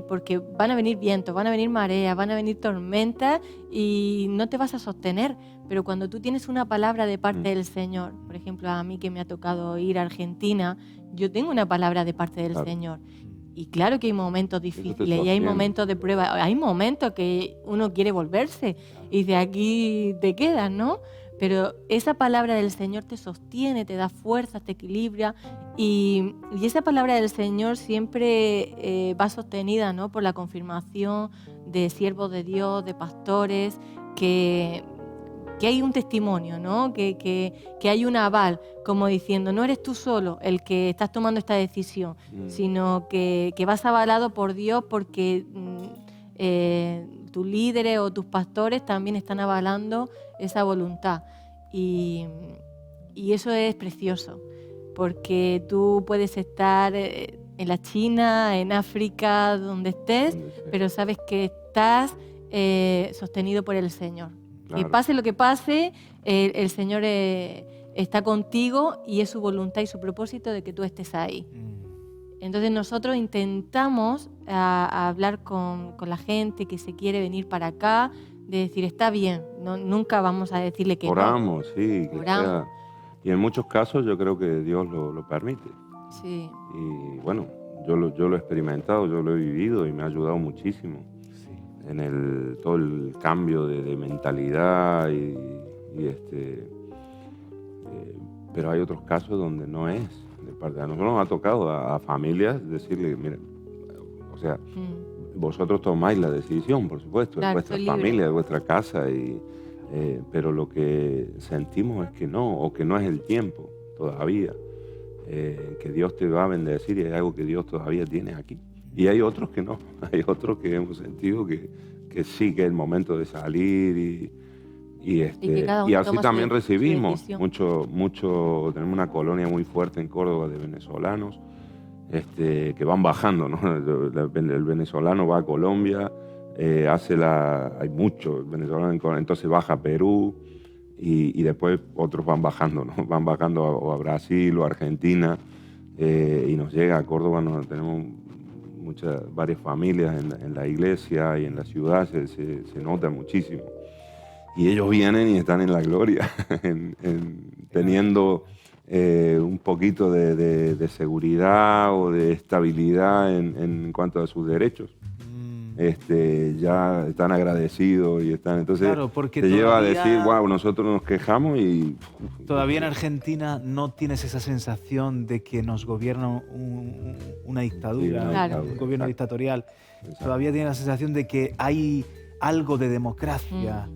porque van a venir vientos, van a venir mareas, van a venir tormentas y no te vas a sostener. Pero cuando tú tienes una palabra de parte del Señor, por ejemplo, a mí que me ha tocado ir a Argentina, yo tengo una palabra de parte del Claro. Señor. Y claro que hay momentos te difíciles y hay sostiene. momentos de prueba, hay momentos que uno quiere volverse y de aquí te quedas, ¿no? Pero esa palabra del Señor te sostiene, te da fuerza, te equilibra y esa palabra del Señor siempre va sostenida, ¿no? Por la confirmación de siervos de Dios, de pastores, que hay un testimonio, ¿no? Que hay un aval, como diciendo, no eres tú solo el que estás tomando esta decisión, sino que vas avalado por Dios porque tus líderes o tus pastores también están avalando esa voluntad. Y eso es precioso, porque tú puedes estar en la China, en África, donde estés, Donde sea. pero sabes que estás sostenido por el Señor. Que Claro. pase lo que pase, el Señor está contigo y es su voluntad y su propósito de que tú estés ahí. Entonces nosotros intentamos a hablar con la gente que se quiere venir para acá, de decir, está bien, nunca vamos a decirle que Oramos, sí, que Oramos. sea. Y en muchos casos yo creo que Dios lo permite. no. Sí, Y bueno, yo lo he experimentado, yo lo he vivido y me ha ayudado muchísimo Sí. en todo el cambio de mentalidad pero hay otros casos donde no es de parte. A nosotros nos ha tocado a familias decirle, mira, o sea, vosotros tomáis la decisión, por supuesto, Claro, es vuestra soy libre. familia, es vuestra casa, pero lo que sentimos es que no, o que no es el tiempo todavía, que Dios te va a bendecir y hay algo que Dios todavía tiene aquí. Y hay otros que no, hay otros que hemos sentido que sí, que es el momento de salir que cada y uno así toma también su recibimos decisión. mucho, tenemos una colonia muy fuerte en Córdoba de venezolanos que van bajando, ¿no? El venezolano va a Colombia, hay muchos venezolanos en Colombia, entonces baja a Perú y después otros van bajando, ¿no? Van bajando a Brasil o a Argentina y nos llega a Córdoba, tenemos varias familias en la iglesia y en la ciudad, se nota muchísimo. Y ellos vienen y están en la gloria, teniendo un poquito de seguridad o de estabilidad en cuanto a sus derechos. Ya están agradecidos y están... Entonces Claro, porque te lleva a todavía- decir, wow, nosotros nos quejamos y... Todavía en Argentina no tienes esa sensación de que nos gobierna una dictadura, Sí, Claro. un gobierno exacto. dictatorial. Exacto. Todavía tienes la sensación de que hay algo de democracia.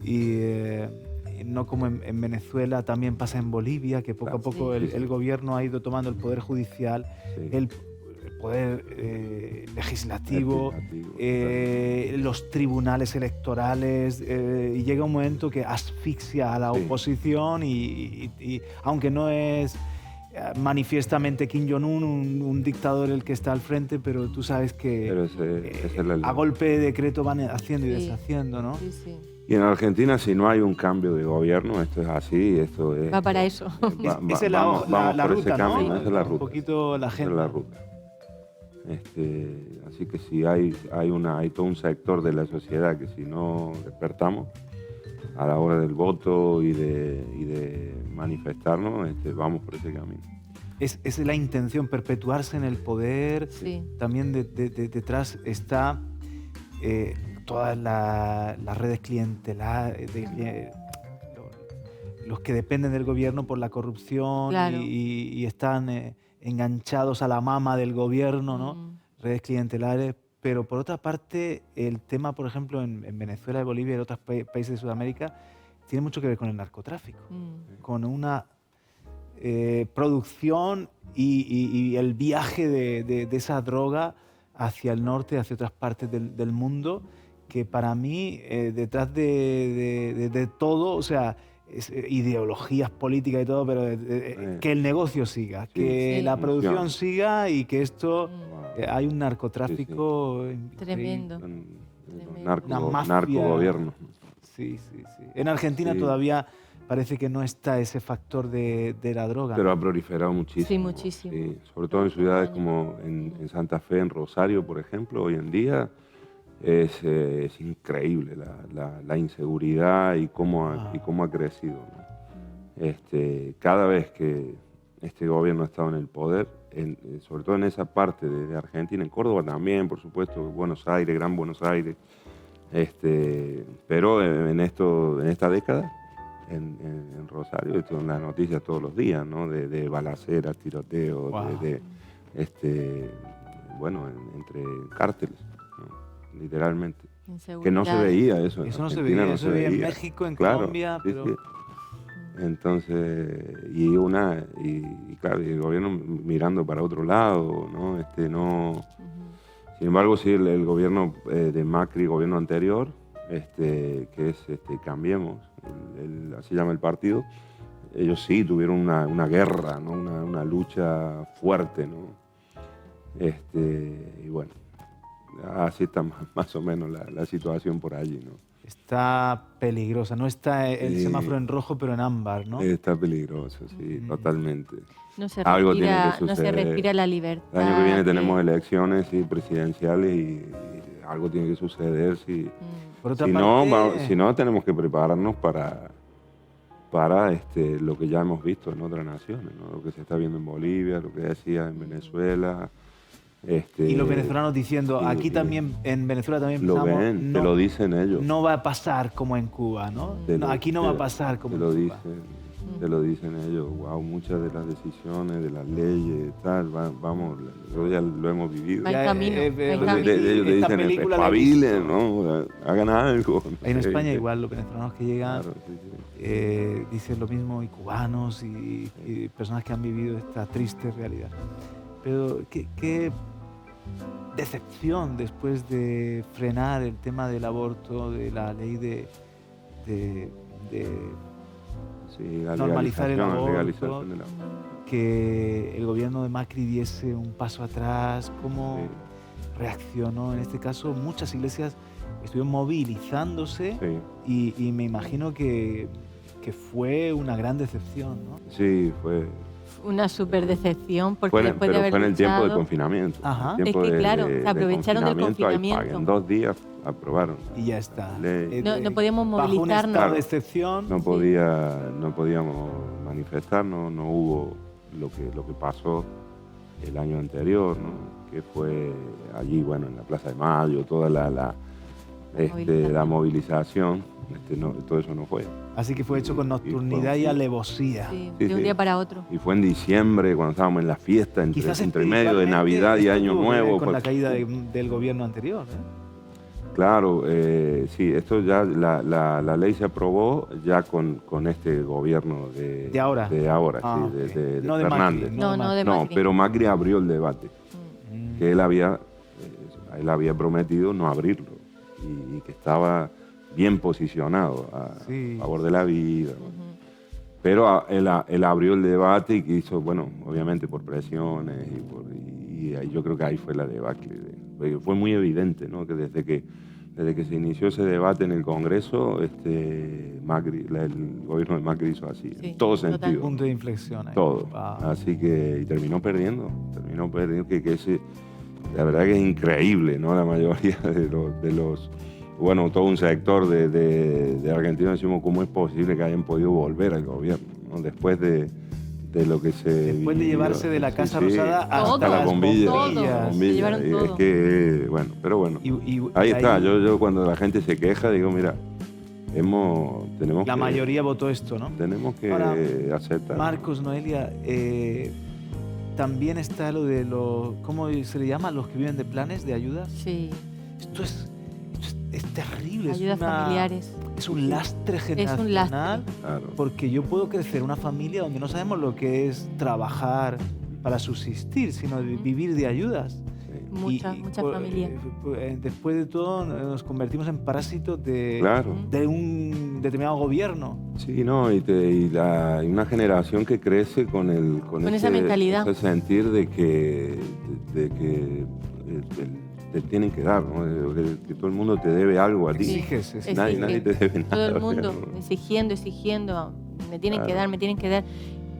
Y no como en Venezuela, también pasa en Bolivia, que poco a Claro. poco Sí. el gobierno ha ido tomando el poder judicial, Sí. el poder legislativo, los tribunales electorales, y llega un momento que asfixia a la Sí. oposición y aunque no es manifiestamente Kim Jong-un, un dictador el que está al frente, pero tú sabes que Pero esa es la ley. a golpe de decreto van haciendo y Sí. deshaciendo, ¿no? sí, sí. Y en Argentina, si no hay un cambio de gobierno, esto es así, esto es... Va para eso. Esa es la vamos ruta, por ese ¿no? camino, esa es la Un ruta. poquito la Esa gente. es la ruta. Así que si hay todo un sector de la sociedad que si no despertamos a la hora del voto y de manifestarnos, vamos por ese camino. es la intención, perpetuarse en el poder. Sí. También detrás está todas las redes clientelares, los que dependen del gobierno por la corrupción Claro. y están enganchados a la mama del gobierno, ¿no? Redes clientelares. Pero por otra parte, el tema, por ejemplo, en Venezuela, en Bolivia y en otros países de Sudamérica, tiene mucho que ver con el narcotráfico, con una producción y el viaje de esa droga hacia el norte, hacia otras partes del mundo, que para mí, detrás de todo, o sea, ideologías políticas y todo, pero que el negocio siga, que Sí. la producción siga y que esto... hay un narcotráfico Tremendo. Una mafia. Narcogobierno. Sí. En Argentina todavía parece que no está ese factor de la droga. Pero ¿no? ha proliferado muchísimo. Sí, muchísimo. Sí, sobre todo en ciudades como en Santa Fe, en Rosario, por ejemplo, hoy en día es increíble la inseguridad y cómo ha crecido, ¿no? Cada vez que este gobierno ha estado en el poder, sobre todo en esa parte de Argentina, en Córdoba también, por supuesto, Buenos Aires, Gran Buenos Aires, pero en esta década, en Rosario, esto en las noticias todos los días, ¿no? De balaceras, tiroteos, Wow. bueno, entre cárteles, ¿no? Literalmente. Inseguridad. Que no se veía eso. Eso no se Argentina veía, eso se veía en México, en Colombia, sí, pero... sí. Entonces, y claro, y el gobierno mirando para otro lado, ¿no? Sin embargo, sí, el gobierno de Macri, gobierno anterior, que es Cambiemos, así se llama el partido, ellos sí tuvieron una guerra, ¿no? Una lucha fuerte, ¿no? Y bueno, así está más o menos la situación por allí, ¿no? Está peligrosa, no está el semáforo en rojo, pero en ámbar, ¿no? Está peligroso, sí, totalmente. No se Algo tiene respira, que no se suceder. respira la libertad. El año que viene tenemos elecciones presidenciales y algo tiene que suceder. Por otra Si parte, no, tenemos que prepararnos para lo que ya hemos visto en otras naciones, ¿no? Lo que se está viendo en Bolivia, lo que decía en Venezuela. y los venezolanos diciendo, aquí también, en Venezuela también lo pensamos, ven, te lo dicen ellos. no va a pasar como en Cuba, ¿no? Aquí no va a pasar como en Cuba. Te lo dicen ellos. Wow, muchas de las decisiones, de las leyes, tal, vamos, ya lo hemos vivido. Va en camino, va en camino. Ellos te Esta dicen, película la he espabilen, ¿no? Hagan algo. no En sé. España igual, los venezolanos que llegan Claro, sí. dicen lo mismo, y cubanos y personas que han vivido esta triste realidad. Pero qué decepción después de frenar el tema del aborto, de la ley de Sí, la normalizar el aborto, legalización del aborto. que el gobierno de Macri diese un paso atrás, cómo reaccionó. En este caso, muchas iglesias estuvieron movilizándose y me imagino que fue una gran decepción, ¿no? Sí, fue. Una súper decepción porque después de haber fue en el tiempo de luchado- confinamiento. Ajá. El tiempo Es que, claro, de se aprovecharon del ahí confinamiento. en 2 días aprobaron. Y ya está. No podíamos Bajo un movilizarnos. estado de excepción. No podíamos manifestarnos, no hubo lo que pasó el año anterior, ¿no? Que fue allí, bueno, en la Plaza de Mayo, toda la movilización, todo eso no fue. Así que fue hecho con nocturnidad y alevosía. Sí, Sí, de un sí. día para otro. Y fue en diciembre, cuando estábamos en la fiesta, Quizás entre medio de Navidad y Año esto tuvo que ver Nuevo. con la pues, caída del gobierno anterior, ¿eh? Claro, sí, esto ya, la ley se aprobó ya con este gobierno de ahora. Ah, Sí, ok. de No de Fernández. Macri, No, de No, Macri. pero Macri abrió el debate, Mm. que él había prometido no abrirlo y que estaba bien posicionado a favor de la vida. Pero él abrió el debate y quiso, bueno, obviamente por presiones y ahí yo creo que ahí fue la debacle. Porque fue muy evidente, ¿no? Que desde que se inició ese debate en el Congreso, Macri, el gobierno de Macri hizo así, Sí, en todo total. sentido. Punto de inflexión ahí. Todo. Wow. Así que y terminó perdiendo, la verdad que es increíble, ¿no? La mayoría de los bueno, todo un sector de argentinos decimos cómo es posible que hayan podido volver al gobierno, ¿no? Después de de lo que se Después de vivió. llevarse de la Sí, Casa sí, Rosada Todo. hasta las bombilla. Todo. bombillas. Se llevaron Es todo. que, bueno, pero bueno. Ahí está, yo cuando la gente se queja digo, mira, tenemos La que, mayoría votó esto, ¿no? tenemos que Ahora, aceptar. Marcos, Noelia, también está lo de los, ¿cómo se le llama? Los que viven de planes de ayuda. Sí, Esto es terrible. ayudas familiares. Es un lastre Es generacional. un lastre. Claro. Porque yo puedo crecer una familia donde no sabemos lo que es trabajar para subsistir, sino vivir de ayudas. Sí. Muchas familias. Después de todo nos convertimos en parásitos de Claro. un determinado gobierno. Sí, no, y una generación que crece con esa mentalidad. ese sentir de que te tienen que dar, ¿no? Que todo el mundo te debe algo a ti. Sí. Exiges, exiges. Nadie te debe nada. Todo el o sea, mundo no. exigiendo, me tienen que Claro. dar, me tienen que dar.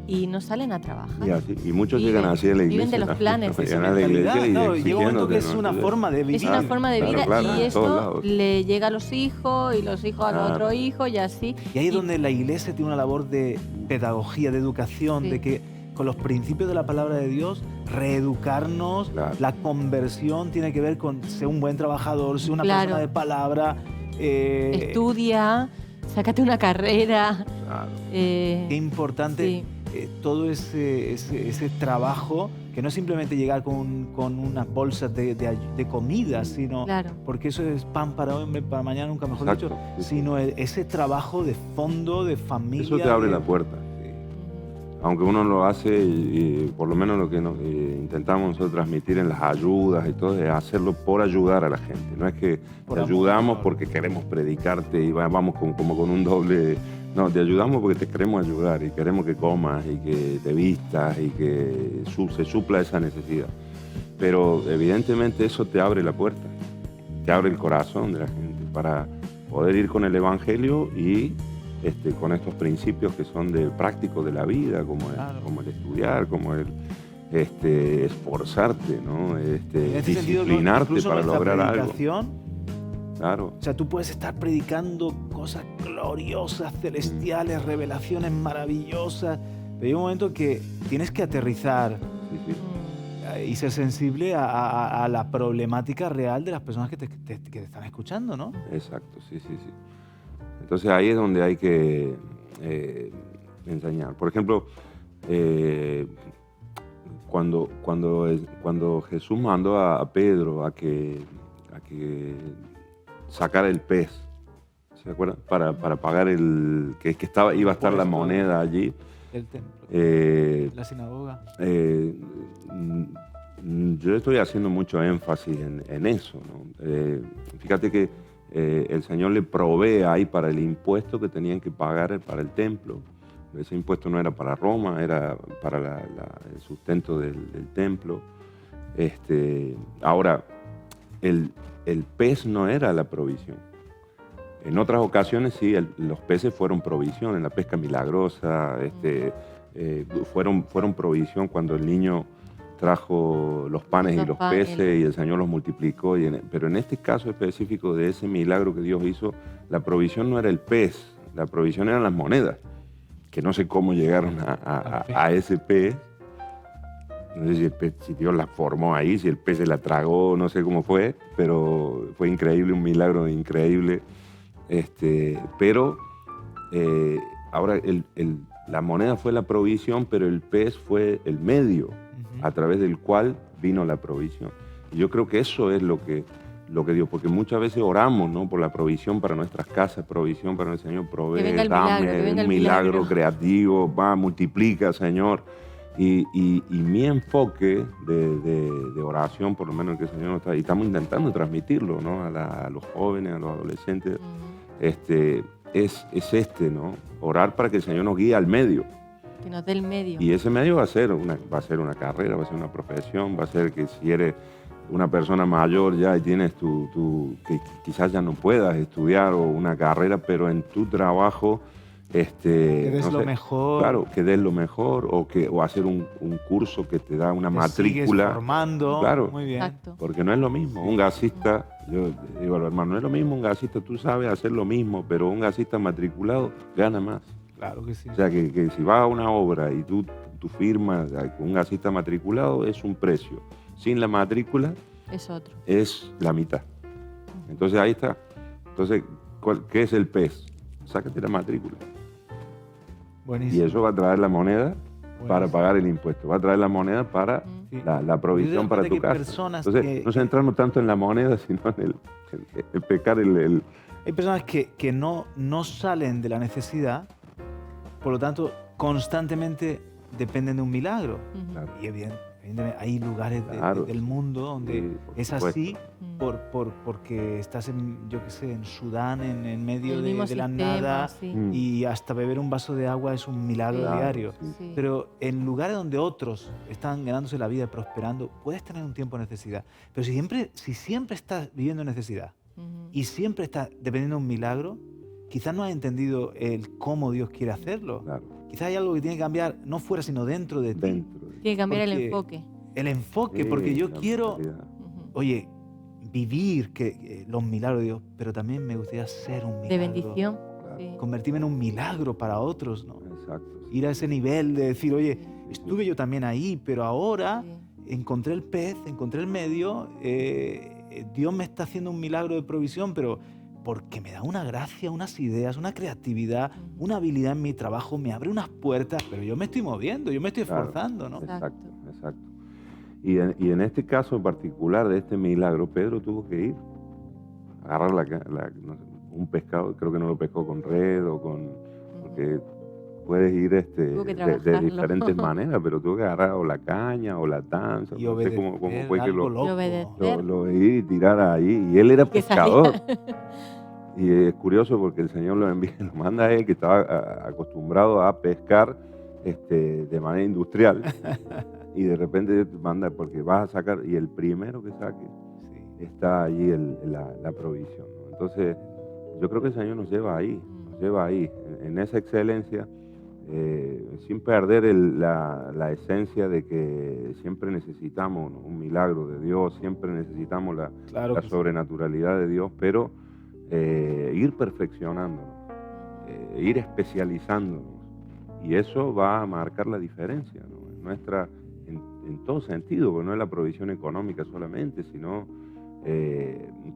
Y no salen a trabajar. Y muchos Viven- llegan así a la iglesia. viven de los ¿no? planes. Llegan Esa a la iglesia mentalidad, y no, llega un momento que es exigiéndote, una ¿no? forma de vivir. Es una forma de Claro, vida claro, y en todos esto lados. le llega a los hijos y los hijos al Claro. otro hijo y así. Y ahí es donde la iglesia tiene una labor de pedagogía, de educación, Sí. de que con los principios de la palabra de Dios, reeducarnos. Claro. La conversión tiene que ver con ser un buen trabajador, ser una Claro. persona de palabra. Estudia, sácate una carrera. Claro. Qué importante Sí. todo ese trabajo, que no es simplemente llegar con unas bolsas de comida, sino Claro. porque eso es pan para hoy, hambre para mañana, nunca mejor Exacto, dicho, sí, sí. sino ese trabajo de fondo, de familia. Eso te abre de- la puerta. Aunque uno lo hace, y por lo menos lo que intentamos nosotros transmitir en las ayudas y todo, es hacerlo por ayudar a la gente. No es que Por te amor, ayudamos claro. porque queremos predicarte y vamos como con un doble. No, te ayudamos porque te queremos ayudar y queremos que comas y que te vistas y que se supla esa necesidad. Pero evidentemente eso te abre la puerta, te abre el corazón de la gente para poder ir con el Evangelio y con estos principios que son prácticos de la vida, como Claro. como el estudiar, como el esforzarte, ¿no? En este sentido, disciplinarte incluso para nuestra lograr algo. predicación, Claro. o sea, tú puedes estar predicando cosas gloriosas, celestiales, revelaciones maravillosas, pero hay un momento que tienes que aterrizar Sí, sí. y ser sensible a la problemática real de las personas que te están escuchando, ¿no? Exacto, sí, sí, sí. Entonces ahí es donde hay que enseñar. Por ejemplo, cuando Jesús mandó a Pedro a que sacara el pez, ¿se acuerdan? Para pagar que iba a estar la moneda allí. El templo, Eh, la sinagoga. Yo estoy haciendo mucho énfasis en eso, ¿no? Fíjate que el Señor le provee ahí para el impuesto que tenían que pagar para el templo. Ese impuesto no era para Roma, era para el sustento del templo. Ahora, el pez no era la provisión. En otras ocasiones sí, los peces fueron provisión, en la pesca milagrosa, fueron provisión cuando el niño trajo los panes y los peces y el Señor los multiplicó. Pero en este caso específico de ese milagro que Dios hizo, la provisión no era el pez, la provisión eran las monedas, que no sé cómo llegaron a ese pez. No sé si Dios la formó ahí, si el pez se la tragó, no sé cómo fue, pero fue increíble, un milagro increíble. Pero ahora la moneda fue la provisión, pero el pez fue el medio a través del cual vino la provisión. Y yo creo que eso es lo que Dios, porque muchas veces oramos, ¿no? Por la provisión para nuestras casas, provisión para el Señor, provee, dame un milagro creativo, multiplica, Señor. Y mi enfoque de oración, por lo menos que el Señor nos está, y estamos intentando transmitirlo, ¿no? A los jóvenes, a los adolescentes, es ¿no? Orar para que el Señor nos guíe al medio. Que nos dé el medio. Y ese medio va a ser una carrera, va a ser una profesión, va a ser que si eres una persona mayor ya y tienes que quizás ya no puedas estudiar o una carrera, pero en tu trabajo que des no lo sé, mejor. Claro, que des lo mejor o hacer un curso que te da una Te matrícula. sigues formando. Claro. Muy bien. Exacto. Porque no es lo mismo. Un gasista, yo digo a los hermanos, no es lo mismo un gasista, tú sabes hacer lo mismo, pero un gasista matriculado gana más. Claro que sí. O sea, que si vas a una obra y tú tu firma, con un gasista matriculado es un precio. Sin la matrícula Es otro. es la mitad. Entonces ahí está. Entonces, ¿qué es el PES? Sácate la matrícula. Y Buenísimo. eso va a traer la moneda para buenísimo. pagar el impuesto. Va a traer la moneda para Sí. la provisión Yo para creo tu que casa. personas Entonces, que- no centrarnos tanto en la moneda, sino en el pescar el... Hay personas que no salen de la necesidad, por lo tanto, constantemente dependen de un milagro. Ujú. Claro. Y evidentemente hay lugares Claro, del mundo donde Sí, por es supuesto. así Mm. porque estás yo qué sé, en Sudán, en medio El de, mismo de la sistema, nada, sí. Mm. y hasta beber un vaso de agua es un milagro Claro, diario. sí. Sí. Pero en lugares donde otros están ganándose la vida, prosperando, puedes tener un tiempo de necesidad. Pero si siempre estás viviendo en necesidad Ujú. y siempre estás dependiendo de un milagro, quizás no has entendido el cómo Dios quiere hacerlo. Claro, Quizás hay algo que tiene que cambiar, no fuera, sino dentro de ti. dentro de... Tiene que cambiar el Porque- enfoque. El enfoque, porque Sí, yo la quiero, mentalidad. Ujú. oye, vivir los milagros de Dios, pero también me gustaría ser un milagro. De bendición. Claro, Sí. Convertirme en un milagro para otros, ¿no? exacto. sí. Ir a ese nivel de decir, oye, Sí, sí. estuve yo también ahí, pero ahora Sí. encontré el pez, encontré el medio, Dios me está haciendo un milagro de provisión, pero porque me da una gracia, unas ideas, una creatividad, Ujú. una habilidad en mi trabajo, me abre unas puertas, pero yo me estoy moviendo, yo me estoy Claro. esforzando, ¿no? Exacto, exacto. Y en este caso en particular de este milagro, Pedro tuvo que ir, agarrar no sé, un pescado, creo que no lo pescó con red o con... porque puedes ir Tuvo que de trabajarlo. diferentes maneras, pero tuvo que agarrar o la caña o la tanza, Y no sé cómo obedecer, fue que algo lo, loco. Y obedecer. lo ir y tirar ahí. Y él era Que pescador. salía. Y es curioso porque el Señor lo envía, lo manda a él, que estaba acostumbrado a pescar de manera industrial. Y de repente manda, porque vas a sacar, y el primero que saque, Sí. está allí la provisión, ¿no? Entonces, yo creo que el Señor nos lleva ahí, en esa excelencia, sin perder la esencia de que siempre necesitamos, ¿no?, un milagro de Dios, siempre necesitamos Claro la que sí. sobrenaturalidad de Dios, pero ir perfeccionándonos, ir especializándonos, y eso va a marcar la diferencia, ¿no?, en todo sentido, porque no es la provisión económica solamente, sino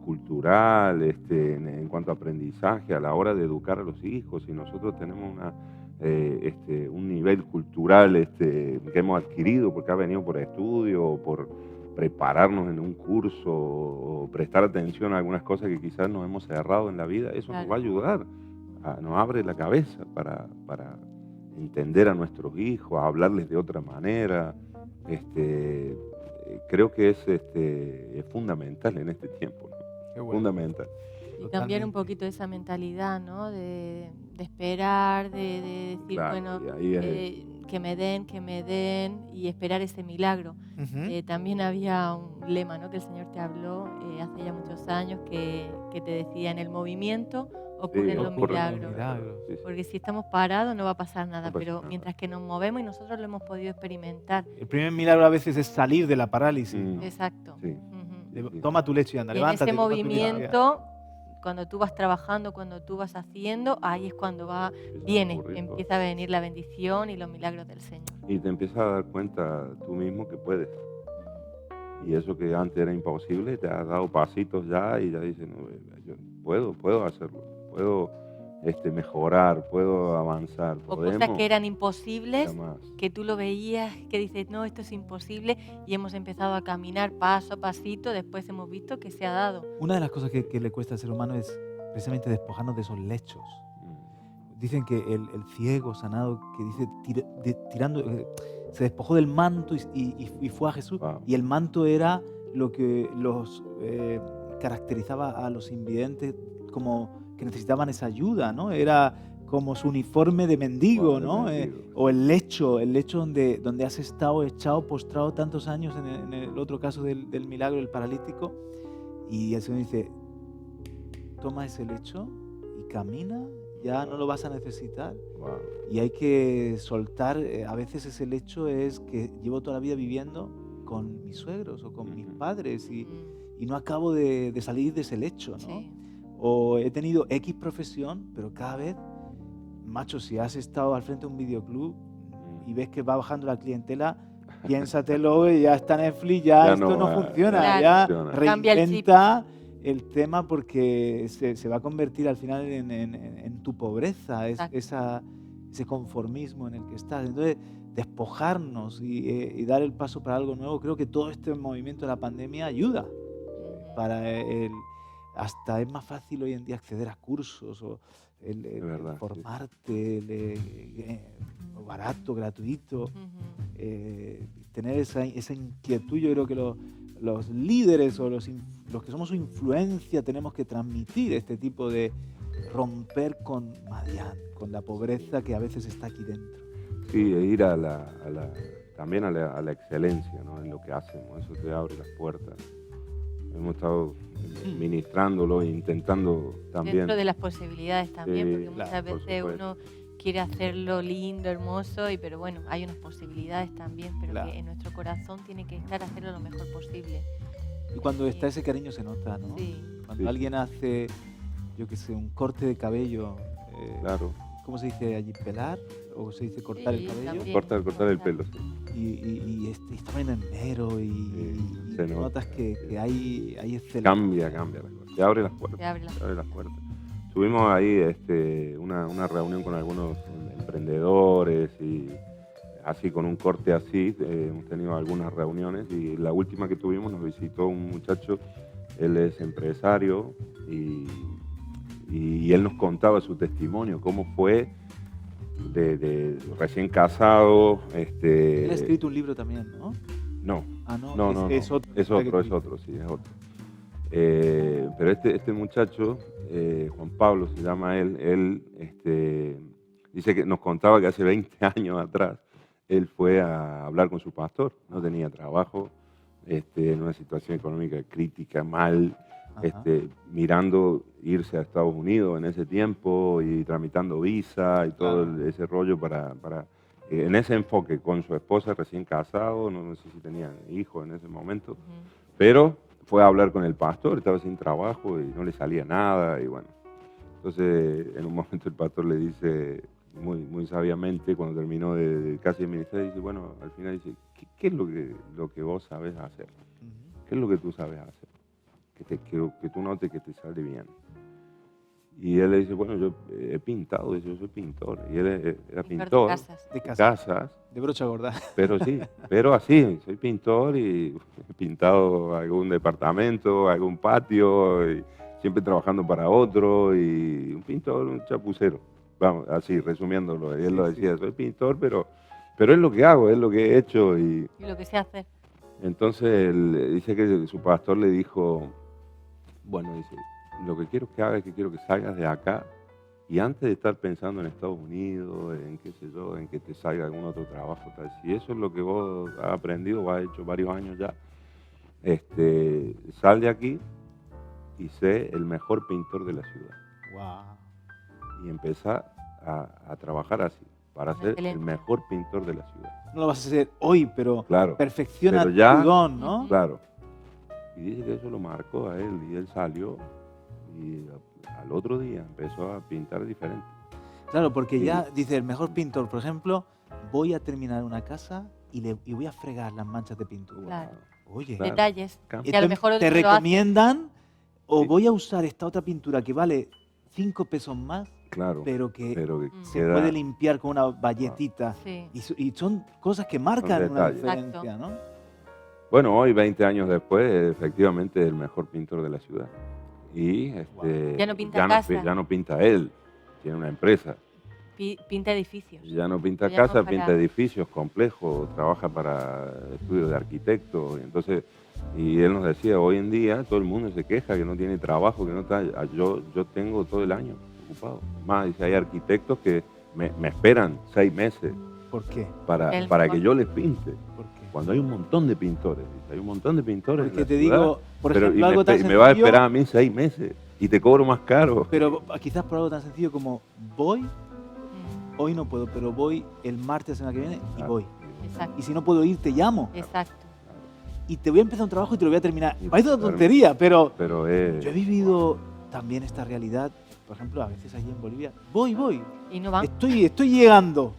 cultural, en cuanto a aprendizaje, a la hora de educar a los hijos. Si nosotros tenemos un nivel cultural que hemos adquirido porque ha venido por estudio o por prepararnos en un curso o prestar atención a algunas cosas que quizás nos hemos cerrado en la vida, eso nos Claro. va a ayudar, nos abre la cabeza para entender a nuestros hijos, a hablarles de otra manera. Creo que es fundamental en este tiempo, ¿no? Qué bueno. Fundamental. Y cambiar un Totalmente. poquito esa mentalidad, ¿no? De esperar, de decir, Claro, bueno, y ahí es- que me den, y esperar ese milagro. Ujú. También había un lema, ¿no?, que el Señor te habló hace ya muchos años, que te decía, en el movimiento ocurren los ocurren los milagros. milagros. Sí, sí. Porque si estamos parados no va a pasar nada, pasa pero nada. mientras que nos movemos, y nosotros lo hemos podido experimentar. El primer milagro a veces es salir de la parálisis. Mm. ¿no? Exacto. Sí. Ujú. Sí. Toma tu lecho y anda, Y en levántate. ese toma tu lecho y anda. movimiento, cuando tú vas trabajando, cuando tú vas haciendo, ahí es cuando viene, ocurrir todo. empieza a venir la bendición y los milagros del Señor. Y te empiezas a dar cuenta tú mismo que puedes. Y eso que antes era imposible, te has dado pasitos ya y ya dices, no, yo puedo hacerlo, puedo mejorar, puedo avanzar, O podemos. cosas que eran imposibles, Jamás. que tú lo veías, que dices, no, esto es imposible, y hemos empezado a caminar paso a pasito, después hemos visto que se ha dado. Una de las cosas que le cuesta al ser humano es precisamente despojarnos de esos lechos. Dicen que el ciego sanado que dice tirando, se despojó del manto y fue a Jesús. Wow. Y el manto era lo que los caracterizaba a los invidentes como que necesitaban esa ayuda, ¿no? Era como su uniforme de mendigo, Wow, de ¿no? mendigo. O el lecho donde has estado echado, postrado tantos años en el otro caso del milagro del paralítico. Y el Señor dice, toma ese lecho y camina, ya no lo vas a necesitar. Wow. Y hay que soltar, a veces ese lecho es que llevo toda la vida viviendo con mis suegros o con mis Ujú. padres Mm, y no acabo de salir de ese lecho, ¿no? sí. O he tenido X profesión, pero cada vez, macho, si has estado al frente de un videoclub y ves que va bajando la clientela, piénsatelo y ya está Netflix, ya Ya esto no no va, funciona, Claro. ya funciona. Cambia el chip. reinventa el tema porque se va a convertir al final en tu pobreza, Exacto. ese conformismo en el que estás. Entonces, despojarnos y dar el paso para algo nuevo, creo que todo este movimiento de la pandemia ayuda. Para hasta es más fácil hoy en día acceder a cursos o el verdad, sí. formarte, barato, gratuito, tener esa inquietud. Yo creo que los líderes o los que somos su influencia tenemos que transmitir este tipo de romper con Madián, con la pobreza que a veces está aquí dentro. Sí, e ir también a la excelencia, ¿no? En lo que hacemos, eso te abre las puertas. Hemos estado ministrándolo e intentando también. Dentro de las posibilidades también, Sí, porque muchas claro, por veces supuesto. uno quiere hacerlo lindo, hermoso, pero bueno, hay unas posibilidades también, pero Claro. que en nuestro corazón tiene que estar hacerlo lo mejor posible. Y cuando está ese cariño se nota, ¿no? Sí. Cuando Sí. alguien hace, yo qué sé, un corte de cabello, Claro, ¿cómo se dice allí? ¿Pelar? ¿O se dice cortar el Sí, cabello? también. cortar el pelo, sí. Y está en enero y se nota. notas que hay excelencia. Cambia las cosas. Te abre las puertas. Te abre las puertas. Tuvimos ahí una reunión con algunos emprendedores y así con un corte así, hemos tenido algunas reuniones y la última que tuvimos nos visitó un muchacho, él es empresario y él nos contaba su testimonio, cómo fue de recién casado. Él ha escrito un libro también, ¿no? No, Ah, no, no, es otro. es otro, sí, es otro. Pero este muchacho, Juan Pablo se llama él dice que nos contaba que hace 20 años atrás él fue a hablar con su pastor, no tenía trabajo, en una situación económica crítica, mal, Ajá. mirando irse a Estados Unidos en ese tiempo y tramitando visa y todo Claro. ese rollo para en ese enfoque con su esposa recién casado, no sé si tenían hijos en ese momento, pero fue a hablar con el pastor, estaba sin trabajo y no le salía nada y bueno. Entonces en un momento el pastor le dice muy sabiamente, cuando terminó de casi el ministerio, dice, bueno, al final dice, ¿qué es lo que vos sabes hacer? Ujú. ¿Qué es lo que tú sabes hacer? Que tú notes que te sale bien. Y él le dice, bueno, yo he pintado, dice, yo soy pintor. Y él era pintor casas. De de casa, casas, de brocha gorda. pero sí, pero así, soy pintor y he pintado algún departamento, algún patio, y siempre trabajando para otro, y un pintor, un chapucero. Vamos, así, resumiéndolo. Y él Sí, lo sí. decía, soy pintor, pero es lo que hago, es lo que he hecho. Y Y lo que sé hacer. entonces él dice que su pastor le dijo, bueno, dice, lo que quiero que hagas es que quiero que salgas de acá y antes de estar pensando en Estados Unidos, en qué sé yo, en que te salga algún otro trabajo, tal, si eso es lo que vos has aprendido o has hecho varios años ya, sal de aquí y sé el mejor pintor de la ciudad. Wow. Y empezá a trabajar así, para ser el Excelente. mejor pintor de la ciudad. No lo vas a hacer hoy, pero Claro, perfecciona pero ya- tu don, ¿no? claro. Y dice que eso lo marcó a él y él salió y al otro día empezó a pintar diferente. Claro, porque Sí. ya dice el mejor pintor, por ejemplo, voy a terminar una casa y voy a fregar las manchas de pintura. Claro. Oye, Claro. Detalles. Cambia. Que a lo entonces mejor otro te no lo hace. recomiendan o Sí. voy a usar esta otra pintura que vale 5 pesos más, Claro, pero que pero que Mm. se queda- puede limpiar con una bayetita. Sí. Y son cosas que marcan una detalles. diferencia, ¿no? Bueno, hoy, 20 años después, efectivamente es el mejor pintor de la ciudad. Y Ya no pinta casa. ya no pinta él, tiene una empresa. Pinta edificios. Ya no pinta Ya no casa, para- pinta edificios complejos, trabaja para estudios de arquitectos. Y él nos decía, hoy en día todo el mundo se queja que no tiene trabajo, que no está. Yo tengo todo el año ocupado. Más, dice, hay arquitectos que me esperan 6 meses ¿Por qué? para El que mejor. yo les pinte. ¿Por qué? Cuando hay un montón de pintores, dice, hay un montón de pintores. en Porque la te ciudad, digo, por pero ejemplo, algo tan y me va a sencillo, esperar a mí 6 meses y te cobro más caro. pero quizás por algo tan sencillo como voy, Mm, hoy no puedo, pero voy el martes la semana que viene y Ah, voy. Exacto. Y si no puedo ir, te llamo. Exacto. Y te voy a empezar un trabajo y te lo voy a terminar. Y Parece una claro. tontería, pero Pero yo he vivido también esta realidad, por ejemplo, a veces allí en Bolivia, voy, Y no van. estoy llegando.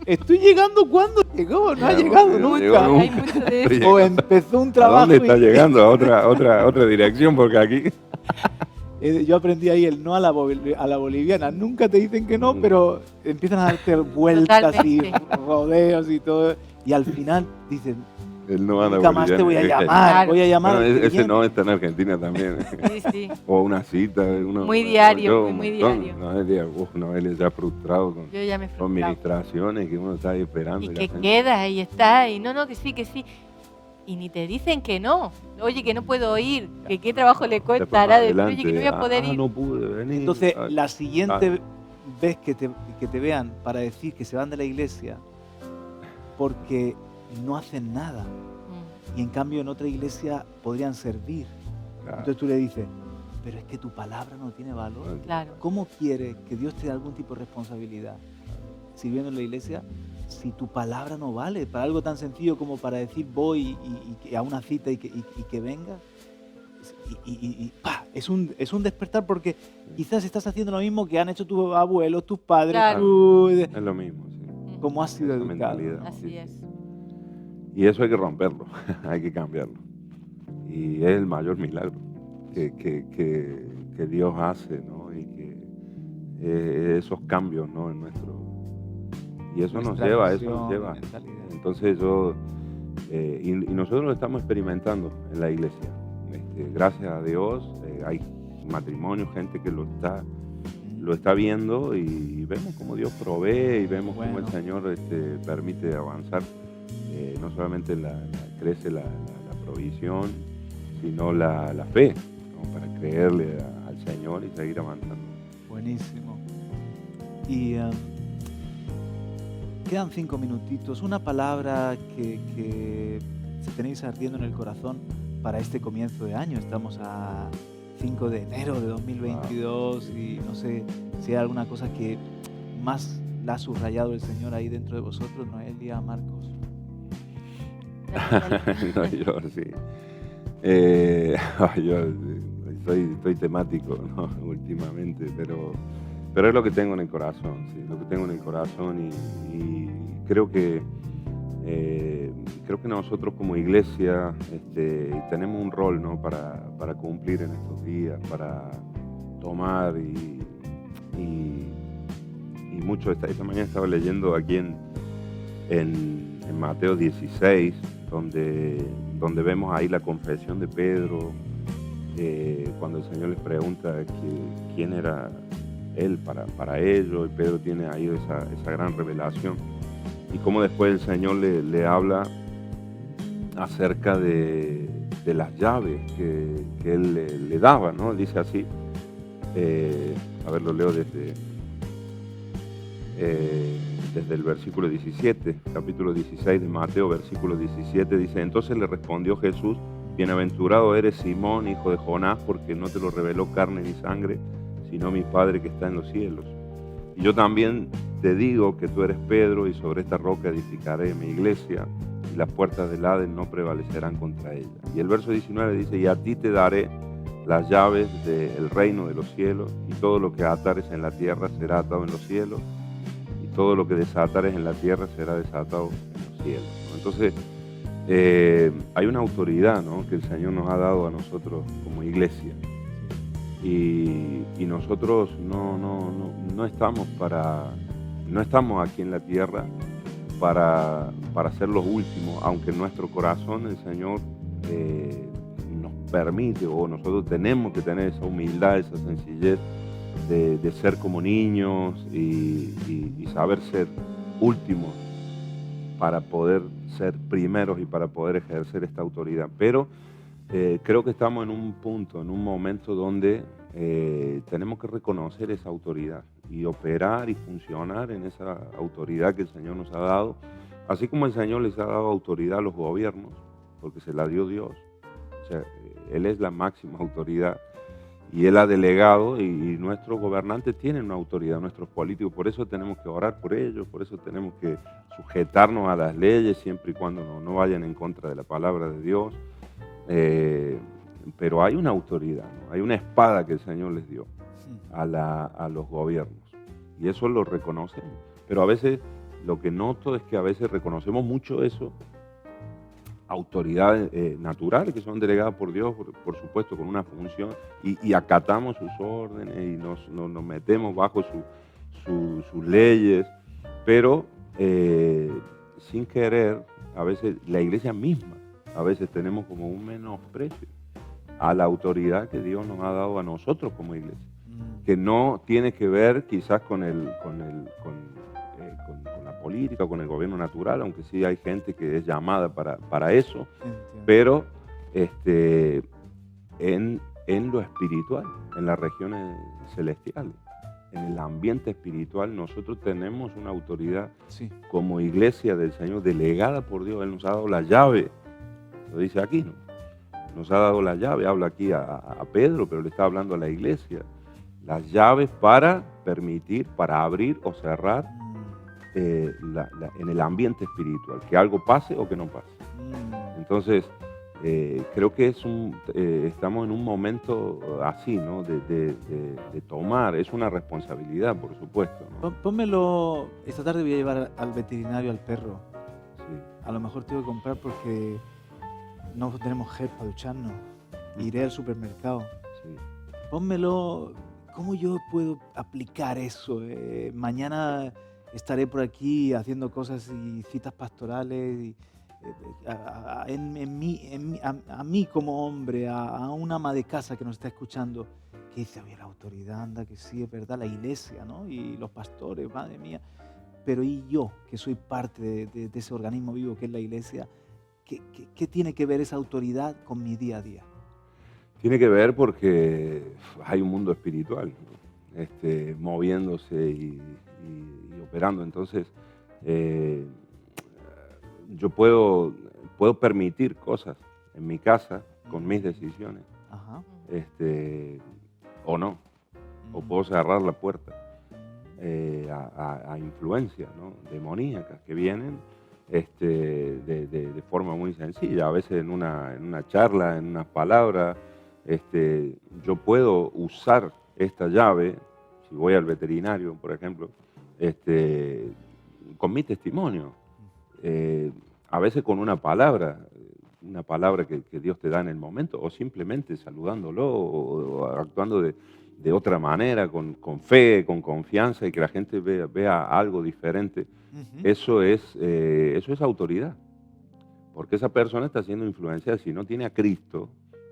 ¿Cuándo llegó? No ha Ya, llegado no nunca. llegó nunca. Hay mucho de eso. O empezó un ¿A trabajo dónde está y llegando? A otra dirección, porque aquí... yo aprendí ahí el no a la boliviana. Nunca te dicen que no, pero empiezan a darte vueltas y Totalmente. rodeos y todo. Y al final dicen, Él no anda nunca más te voy a boliviano. llamar, Claro. voy a llamar. Bueno, al que ese viene. no está en Argentina también. Sí, sí. O una cita. Muy diario, yo, muy un diario. No, él ya frustrado con Yo ya me he frustrado. administraciones que uno está ahí esperando. Y la que gente- queda y está, y no, que sí, que sí. Y ni te dicen que no. Oye, que no puedo ir, que qué trabajo le Después costará más decir, adelante, oye, que no voy a poder ir. no pude venir. Entonces, Ay, la siguiente vez que te vean para decir que se van de la iglesia porque no hacen nada. Mm, Y en cambio en otra iglesia podrían servir. claro. Entonces tú le dices, pero es que tu palabra no tiene valor. Claro. ¿Cómo quiere que Dios te dé algún tipo de responsabilidad sirviendo en la iglesia si tu palabra no vale para algo tan sencillo como para decir voy y a una cita y que venga? ¡Pah! Es un despertar porque quizás estás haciendo lo mismo que han hecho tus abuelos, tus padres, Claro. tú, Es lo mismo, sí. Mm, como has sido Esa educado. mentalidad. Así Sí, es. sí. Y eso hay que romperlo, hay que cambiarlo. Y es el mayor milagro que Dios hace, ¿no? Y que esos cambios, ¿no? En nuestro... Y eso nos Nuestra lleva, visión, mentalidad. Entonces y nosotros lo estamos experimentando en la iglesia. Gracias a Dios, hay matrimonios, gente que lo está viendo y vemos cómo Dios provee y vemos cómo el Bueno. Señor permite avanzar. No solamente crece la provisión, sino la fe, ¿no? Para creerle al Señor y seguir avanzando. Buenísimo. Y quedan 5 minutitos. Una palabra que si tenéis ardiendo en el corazón para este comienzo de año. Estamos a 5 de enero de 2022 y no sé si hay alguna cosa que más la ha subrayado el Señor ahí dentro de vosotros, Noelia, Marcos. No, yo sí. Yo estoy temático, ¿no? Últimamente, pero es lo que tengo en el corazón, sí, lo que tengo en el corazón y creo que nosotros como iglesia tenemos un rol, ¿no? para cumplir en estos días, para tomar y mucho. Esta mañana estaba leyendo aquí en Mateo 16, donde vemos ahí la confesión de Pedro, cuando el Señor les pregunta quién era él para ellos, y Pedro tiene ahí esa gran revelación, y cómo después el Señor le habla acerca de las llaves que él le daba, ¿no? Dice así, a ver, lo leo desde el versículo 17, capítulo 16 de Mateo, versículo 17, dice: entonces le respondió Jesús: bienaventurado eres Simón, hijo de Jonás, porque no te lo reveló carne ni sangre, sino mi Padre que está en los cielos. Y yo también te digo que tú eres Pedro, y sobre esta roca edificaré mi iglesia, y las puertas del Hades no prevalecerán contra ella. Y el verso 19 dice: y a ti te daré las llaves del reino de los cielos, y todo lo que atares en la tierra será atado en los cielos, y todo lo que desatares en la tierra será desatado en los cielos, ¿no? Entonces, hay una autoridad, ¿no? que el Señor nos ha dado a nosotros como iglesia. Y nosotros no estamos aquí en la tierra para ser los últimos, aunque en nuestro corazón el Señor nos permite, o nosotros tenemos que tener esa humildad, esa sencillez de ser como niños y saber ser últimos para poder ser primeros y para poder ejercer esta autoridad. Pero creo que estamos en un punto, en un momento donde tenemos que reconocer esa autoridad y operar y funcionar en esa autoridad que el Señor nos ha dado, así como el Señor les ha dado autoridad a los gobiernos, porque se la dio Dios. O sea, Él es la máxima autoridad y Él ha delegado, y nuestros gobernantes tienen una autoridad, nuestros políticos. Por eso tenemos que orar por ellos, por eso tenemos que sujetarnos a las leyes siempre y cuando no vayan en contra de la palabra de Dios. Pero hay una autoridad, ¿no? Hay una espada que el Señor les dio. a los gobiernos. Y eso lo reconocemos. Pero a veces lo que noto es que a veces reconocemos mucho eso, autoridades naturales que son delegadas por Dios, por supuesto, con una función, y acatamos sus órdenes y nos metemos bajo sus leyes, pero sin querer, a veces la iglesia misma, a veces tenemos como un menosprecio a la autoridad que Dios nos ha dado a nosotros como iglesia, que no tiene que ver quizás con la política o con el gobierno natural, aunque sí hay gente que es llamada para eso, pero en lo espiritual, en las regiones celestiales, en el ambiente espiritual, nosotros tenemos una autoridad como iglesia del Señor, delegada por Dios. Él nos ha dado la llave, lo dice aquí, ¿no? Nos ha dado la llave, habla aquí a Pedro, pero le está hablando a la iglesia, las llaves para permitir, para abrir o cerrar en el ambiente espiritual, que algo pase o que no pase. Entonces, creo que estamos en un momento así, ¿no? De tomar, es una responsabilidad, por supuesto, ¿no? Pónmelo, esta tarde voy a llevar al veterinario al perro. Sí. A lo mejor tengo que comprar porque no tenemos gel para ducharnos. Iré al supermercado. Sí. Pónmelo, ¿cómo yo puedo aplicar eso? Mañana estaré por aquí haciendo cosas y citas pastorales. Y, a mí como hombre, a un ama de casa que nos está escuchando, que dice, oye, la autoridad, anda, que sí, es verdad, la iglesia, ¿no? Y los pastores, madre mía. Pero y yo, que soy parte de ese organismo vivo que es la iglesia, ¿qué tiene que ver esa autoridad con mi día a día? Tiene que ver porque hay un mundo espiritual, ¿no? Moviéndose y operando. Entonces, yo puedo permitir cosas en mi casa con mis decisiones. Ajá. O no. O puedo cerrar la puerta a influencias, ¿no? Demoníacas que vienen de forma muy sencilla. A veces en una charla, en unas palabras, yo puedo usar esta llave, si voy al veterinario, por ejemplo, con mi testimonio. A veces con una palabra que Dios te da en el momento, o simplemente saludándolo, o actuando de otra manera, con fe, con confianza, y que la gente vea algo diferente. Eso es autoridad, porque esa persona está siendo influenciada, si no tiene a Cristo,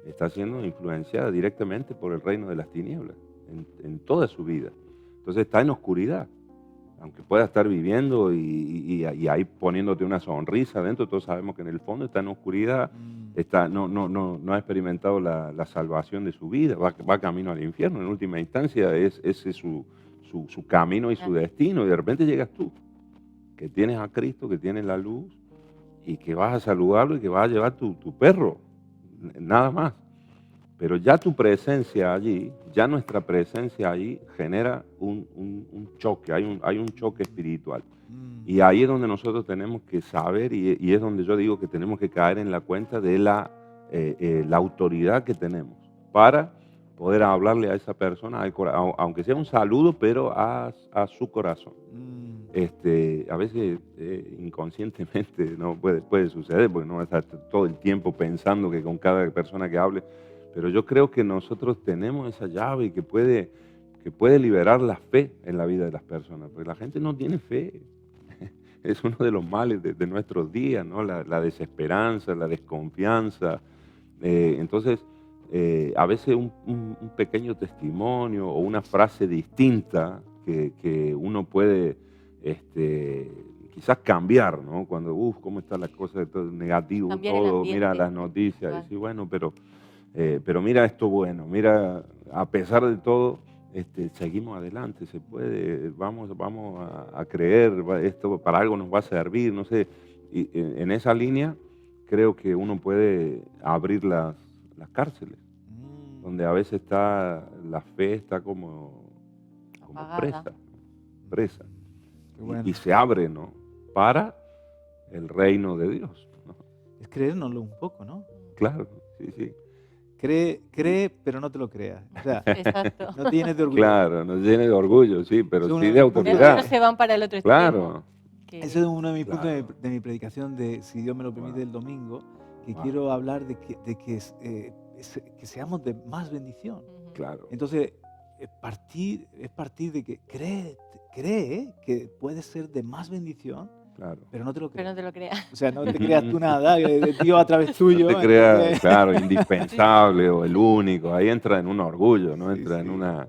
está siendo influenciada directamente por el reino de las tinieblas, en toda su vida. Entonces está en oscuridad. Aunque pueda estar viviendo y ahí poniéndote una sonrisa adentro, todos sabemos que en el fondo está en oscuridad, no ha experimentado la salvación de su vida, va camino al infierno. En última instancia, ese es su camino y su destino. Y de repente llegas tú, que tienes a Cristo, que tienes la luz, y que vas a saludarlo y que vas a llevar tu perro, nada más. Pero ya tu presencia allí, ya nuestra presencia allí genera un choque, hay un choque espiritual. Y ahí es donde nosotros tenemos que saber, y es donde yo digo que tenemos que caer en la cuenta de la autoridad que tenemos para poder hablarle a esa persona, aunque sea un saludo, pero a su corazón. A veces inconscientemente no puede suceder, porque no va a estar todo el tiempo pensando que con cada persona que hable. Pero yo creo que nosotros tenemos esa llave que puede liberar la fe en la vida de las personas, porque la gente no tiene fe. Es uno de los males de nuestros días, ¿no? La desesperanza, la desconfianza. Entonces, a veces un pequeño testimonio o una frase distinta que uno puede quizás cambiar, ¿no? Cuando, cómo está la cosa de todo negativo, Cambiar todo, mira las noticias, y decir, bueno, pero mira esto bueno, mira, a pesar de todo, seguimos adelante, se puede, vamos a creer, esto para algo nos va a servir, no sé. Y en esa línea creo que uno puede abrir las cárceles, donde a veces la fe está como presa. Bueno. Y se abre, ¿no? Para el reino de Dios, ¿no? Es creérnoslo un poco, ¿no? Claro, sí. cree, pero no te lo creas. O sea, Exacto. no te llenes de orgullo. Claro, nos llene de orgullo, sí, pero Son sí una- de Algunos autoridad. se van para el otro extremo. Claro, que- Ese es uno de mis puntos Claro. de mi predicación, de si Dios me lo permite, Wow. el domingo, que Wow. quiero hablar de que seamos de más bendición. Ujú. claro. Entonces, es partir de que cree que puedes ser de más bendición, Claro. pero no te lo Pero creas. no te lo creas. O sea, no te creas tú nada, que Dios a través tuyo. No te creas, entonces- claro, indispensable o el único. Ahí entra en un orgullo, ¿no? Sí, Entra en sí.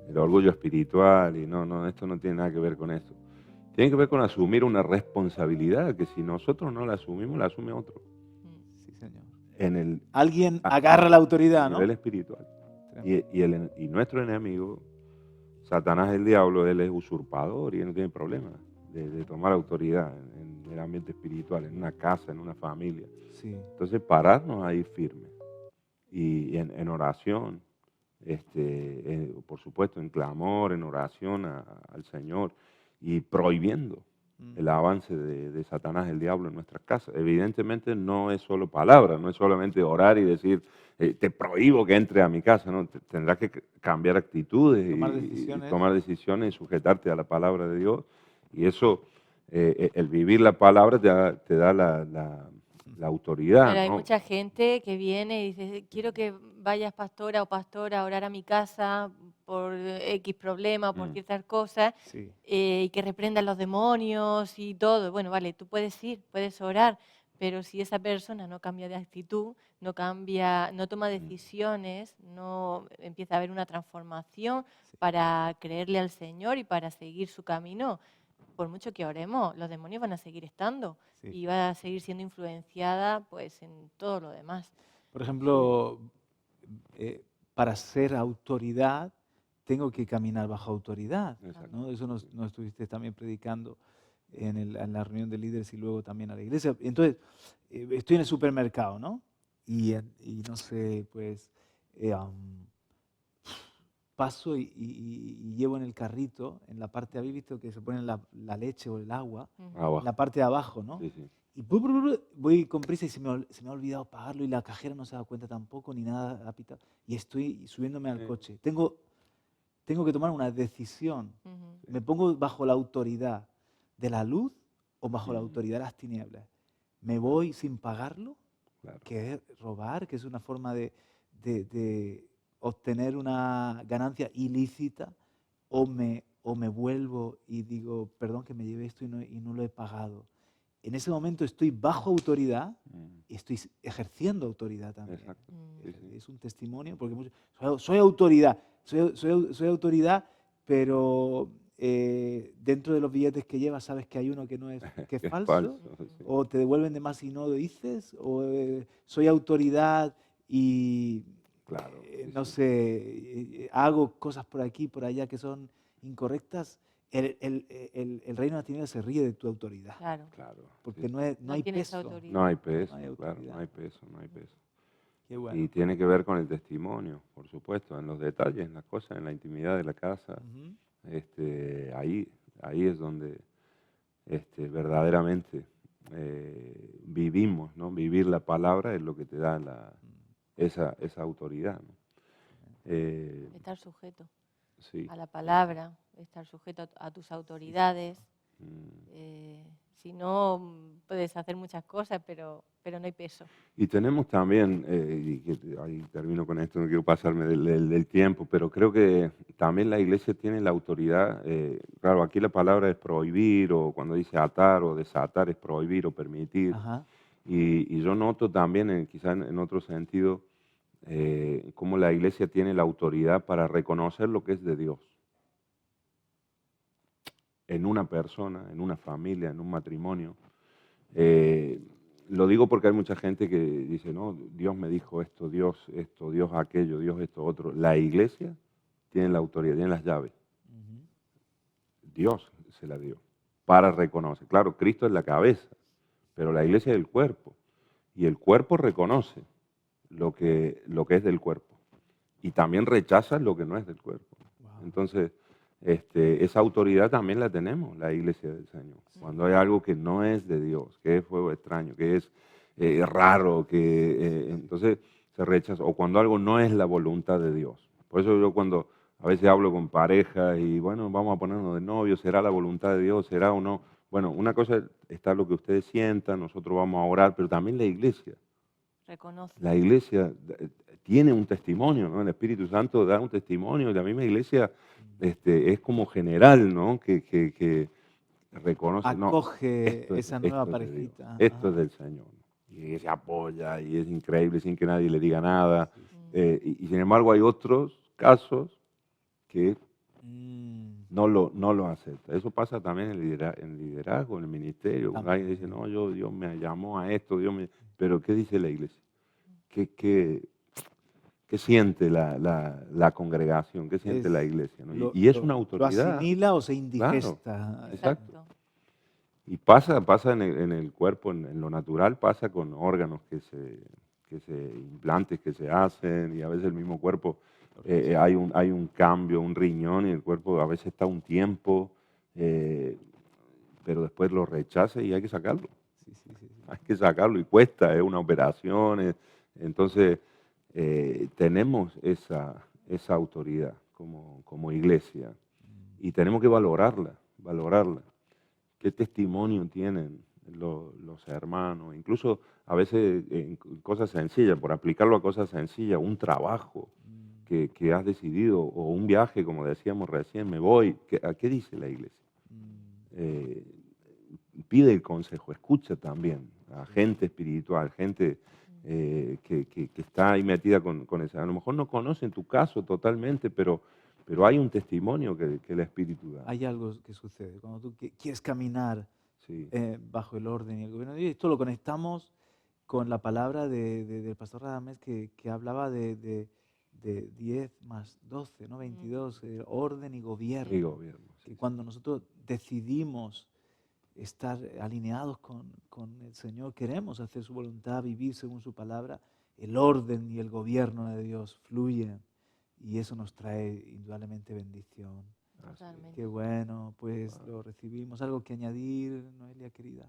el orgullo espiritual y no, esto no tiene nada que ver con eso. Tiene que ver con asumir una responsabilidad que si nosotros no la asumimos, la asume otro. Mm. Sí, Señor. En el Alguien agarra la autoridad, ¿no? nivel espiritual. Y nuestro enemigo, Satanás, el diablo, él es usurpador y él no tiene problema de tomar autoridad en el ambiente espiritual, en una casa, en una familia. Sí. Entonces, pararnos ahí firme y en oración, por supuesto, en clamor, en oración al Señor y prohibiendo el avance de Satanás, el diablo, en nuestras casas. Evidentemente no es solo palabra, no es solamente orar y decir, te prohíbo que entre a mi casa, ¿no? Tendrás que cambiar actitudes Tomar y decisiones. tomar decisiones y sujetarte a la palabra de Dios. Y eso, el vivir la palabra te da la autoridad, Pero hay ¿no? mucha gente que viene y dice, quiero que vayas pastora o pastora a orar a mi casa por X problema o por Mm. ciertas cosas Sí. y que reprendan los demonios y todo. Bueno, vale, tú puedes ir, puedes orar, pero si esa persona no cambia de actitud, no cambia, no toma decisiones, no empieza a haber una transformación Sí. para creerle al Señor y para seguir su camino, por mucho que oremos, los demonios van a seguir estando Sí. y va a seguir siendo influenciada pues en todo lo demás. Por ejemplo, para ser autoridad, tengo que caminar bajo autoridad. Exacto. ¿No? Eso nos estuviste también predicando en la reunión de líderes y luego también a la iglesia. Entonces, estoy en el supermercado, ¿no? Y no sé, pues, paso y llevo en el carrito, en la parte, ¿habéis visto que se pone la leche o el agua? Ujú. Abajo. En la parte de abajo, ¿no? Sí, sí. Y voy con prisa y se me ha olvidado pagarlo y la cajera no se da cuenta tampoco ni nada ha pitado. Y estoy subiéndome al Sí. coche. Tengo que tomar una decisión. Ujú. ¿Me pongo bajo la autoridad de la luz o bajo la Mm. autoridad de las tinieblas? ¿Me voy sin pagarlo? Claro. Que es robar, que es una forma de obtener una ganancia ilícita, o me vuelvo y digo, perdón que me llevé esto y no lo he pagado. En ese momento estoy bajo autoridad Mm. y estoy ejerciendo autoridad también. Exacto. Mm. Sí, sí. Es un testimonio, porque soy autoridad, soy autoridad, pero dentro de los billetes que llevas sabes que hay uno que no es, que es Que es falso, falso, sí. o te devuelven de más y no lo dices, o soy autoridad y Claro, sí, no sí. sé, hago cosas por aquí, por allá que son incorrectas. El reino de las tinieblas se ríe de tu autoridad, Claro. Claro. porque sí. no hay tienes peso. autoridad. No hay peso, No hay claro, autoridad. no hay peso, no hay peso. Qué bueno. Y tiene que ver con el testimonio, por supuesto, en los detalles, en las cosas, en la intimidad de la casa. Ujú. Ahí es donde verdaderamente vivimos, ¿no? Vivir la palabra es lo que te da esa autoridad, ¿no? Estar sujeto Sí. a la palabra, estar sujeto a tus autoridades. Mm. Si no, puedes hacer muchas cosas, pero no hay peso. Y tenemos también, ahí termino con esto, no quiero pasarme del tiempo, pero creo que también la iglesia tiene la autoridad, claro, aquí la palabra es prohibir, o cuando dice atar o desatar es prohibir o permitir, Ajá. y yo noto también, quizás en otro sentido, cómo la iglesia tiene la autoridad para reconocer lo que es de Dios en una persona, en una familia, en un matrimonio. Lo digo porque hay mucha gente que dice, no, Dios me dijo esto, Dios aquello, Dios esto, otro. La iglesia tiene la autoridad, tiene las llaves. Ujú. Dios se la dio para reconocer. Claro, Cristo es la cabeza, pero la iglesia es el cuerpo. Y el cuerpo reconoce lo que es del cuerpo. Y también rechaza lo que no es del cuerpo. Wow. Entonces, esa autoridad también la tenemos, la iglesia del Señor. Cuando hay algo que no es de Dios, que es fuego extraño, que es raro, entonces se rechaza, o cuando algo no es la voluntad de Dios. Por eso yo cuando a veces hablo con parejas y bueno, vamos a ponernos de novio, ¿será la voluntad de Dios? ¿Será o no? Bueno, una cosa está lo que ustedes sientan, nosotros vamos a orar, pero también la iglesia. Reconoce. La iglesia tiene un testimonio, ¿no? El Espíritu Santo da un testimonio, y la misma iglesia es como general, ¿no? Que reconoce, no, Acoge esa nueva esto es de Dios, parejita. esto Ajá. es del Señor. Y se apoya y es increíble sin que nadie le diga nada. Sí, sí. Y sin embargo hay otros casos que Mm, no lo acepta. Eso pasa también en en liderazgo, en el ministerio. Cuando alguien dice, también. no, Dios me llamó a esto, pero ¿qué dice la iglesia? ¿Qué siente la congregación? ¿Qué siente la iglesia? ¿No? Y es una Lo autoridad, asimila o se claro, indigesta. exacto. Exacto. Y pasa en el cuerpo, en lo natural, pasa con órganos implantes que se hacen, y a veces el mismo cuerpo, hay un cambio, un riñón, y el cuerpo a veces está un tiempo, pero después lo rechaza y hay que sacarlo. Sí, sí, sí, sí. Hay que sacarlo y cuesta, es una operación. Entonces, tenemos esa autoridad como iglesia y tenemos que valorarla. ¿Qué testimonio tienen los hermanos? Incluso a veces en cosas sencillas, por aplicarlo a cosas sencillas, un trabajo que has decidido, o un viaje, como decíamos recién, me voy. ¿A qué dice la iglesia? Eh, Pide el consejo, escucha también a gente espiritual, gente que está ahí metida con esa. A lo mejor no conocen tu caso totalmente, pero hay un testimonio que el Espíritu da. Hay algo que sucede cuando tú quieres caminar Sí, bajo el orden y el gobierno de Dios. Esto lo conectamos con la palabra del pastor Radamés que hablaba de 10 más 12, ¿no? 22, orden y gobierno. y gobierno. Que Sí, cuando nosotros decidimos estar alineados con el Señor, queremos hacer su voluntad, vivir según su palabra, el orden y el gobierno de Dios fluyen y eso nos trae indudablemente bendición. así es. Totalmente. Qué bueno, pues Wow. lo recibimos. ¿Algo que añadir, Noelia querida?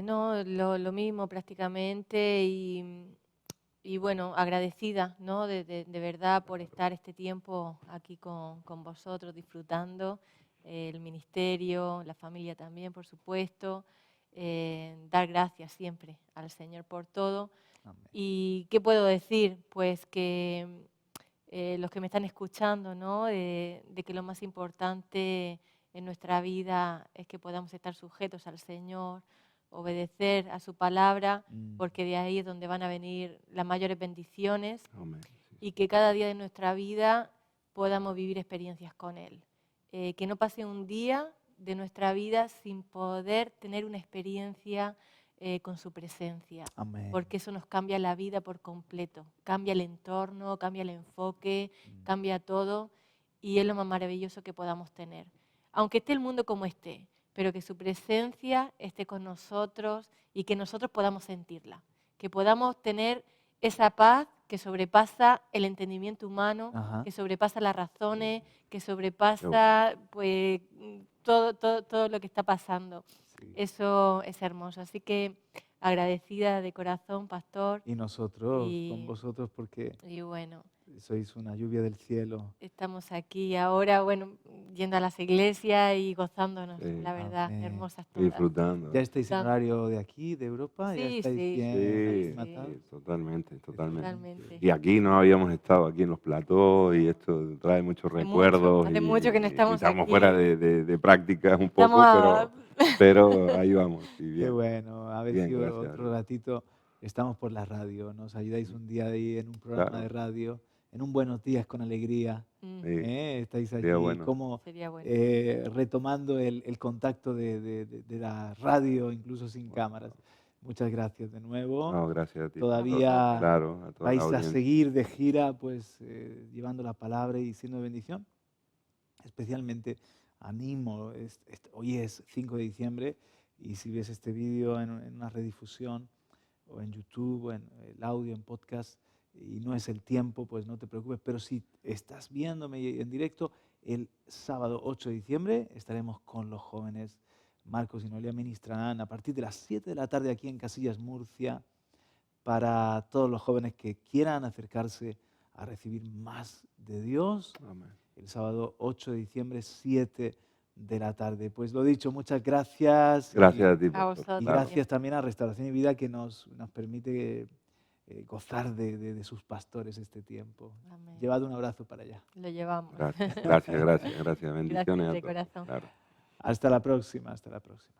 No, lo mismo prácticamente y bueno, agradecida, ¿no? De verdad por estar este tiempo aquí con vosotros, disfrutando el ministerio, la familia también, por supuesto. Dar gracias siempre al Señor por todo. Amén. ¿Y qué puedo decir? Pues que los que me están escuchando, ¿no? De que lo más importante en nuestra vida es que podamos estar sujetos al Señor, obedecer a su palabra, porque de ahí es donde van a venir las mayores bendiciones, Amén. Sí, y que cada día de nuestra vida podamos vivir experiencias con Él. Que no pase un día de nuestra vida sin poder tener una experiencia con su presencia, Amén. porque eso nos cambia la vida por completo, cambia el entorno, cambia el enfoque, cambia todo, y es lo más maravilloso que podamos tener. Aunque esté el mundo como esté, pero que su presencia esté con nosotros y que nosotros podamos sentirla, que podamos tener esa paz que sobrepasa el entendimiento humano, Ajá. que sobrepasa las razones, que sobrepasa pues, todo lo que está pasando. Sí. Eso es hermoso. Así que agradecida de corazón, pastor. Y nosotros con Y, vosotros porque y bueno, sois una lluvia del cielo. estamos aquí ahora, bueno, yendo a las iglesias y gozándonos, sí. la verdad, Amén. hermosas Y todas. disfrutando. ¿Ya estáis en Tan- horario de aquí, de Europa? ¿Ya Sí, estáis sí, bien Sí, aclimatados? sí, totalmente, totalmente. totalmente. Y aquí no habíamos estado aquí en los platós, y esto trae muchos recuerdos, Hace mucho que no y estamos estamos fuera aquí. de prácticas un Estamos poco, a... pero ahí vamos, sí, Qué bien, bueno, a ver bien, si gracias a otro Dios. ratito estamos por la radio. Nos ayudáis un día ahí en un programa Claro, de radio, en un Buenos Días con Alegría. sí, Estáis sería allí bueno. como Sería bueno. retomando el contacto de la radio, incluso sin cámaras. Muchas gracias de nuevo. No, gracias a ti. Todavía Claro, a toda la vais a audiencia. seguir de gira, pues llevando la palabra y siendo de bendición. Especialmente animo, hoy es 5 de diciembre y si ves este vídeo en una redifusión o en YouTube o en el audio, en podcast y no es el tiempo, pues no te preocupes, pero si estás viéndome en directo, el sábado 8 de diciembre estaremos con los jóvenes. Marcos y Noelia ministrarán a partir de las 7 de la tarde aquí en Casillas, Murcia, para todos los jóvenes que quieran acercarse a recibir más de Dios. Amén. El sábado 8 de diciembre, 7 de la tarde. Pues lo dicho, muchas gracias. Gracias a ti, A pastor. vosotros. Y Claro. gracias también a Restauración y Vida, que nos permite gozar de sus pastores este tiempo. Amén. Llevad un abrazo para allá. Lo llevamos. Gracias, gracias, gracias, gracias. Bendiciones de a todos. corazón. Claro. Hasta la próxima, hasta la próxima.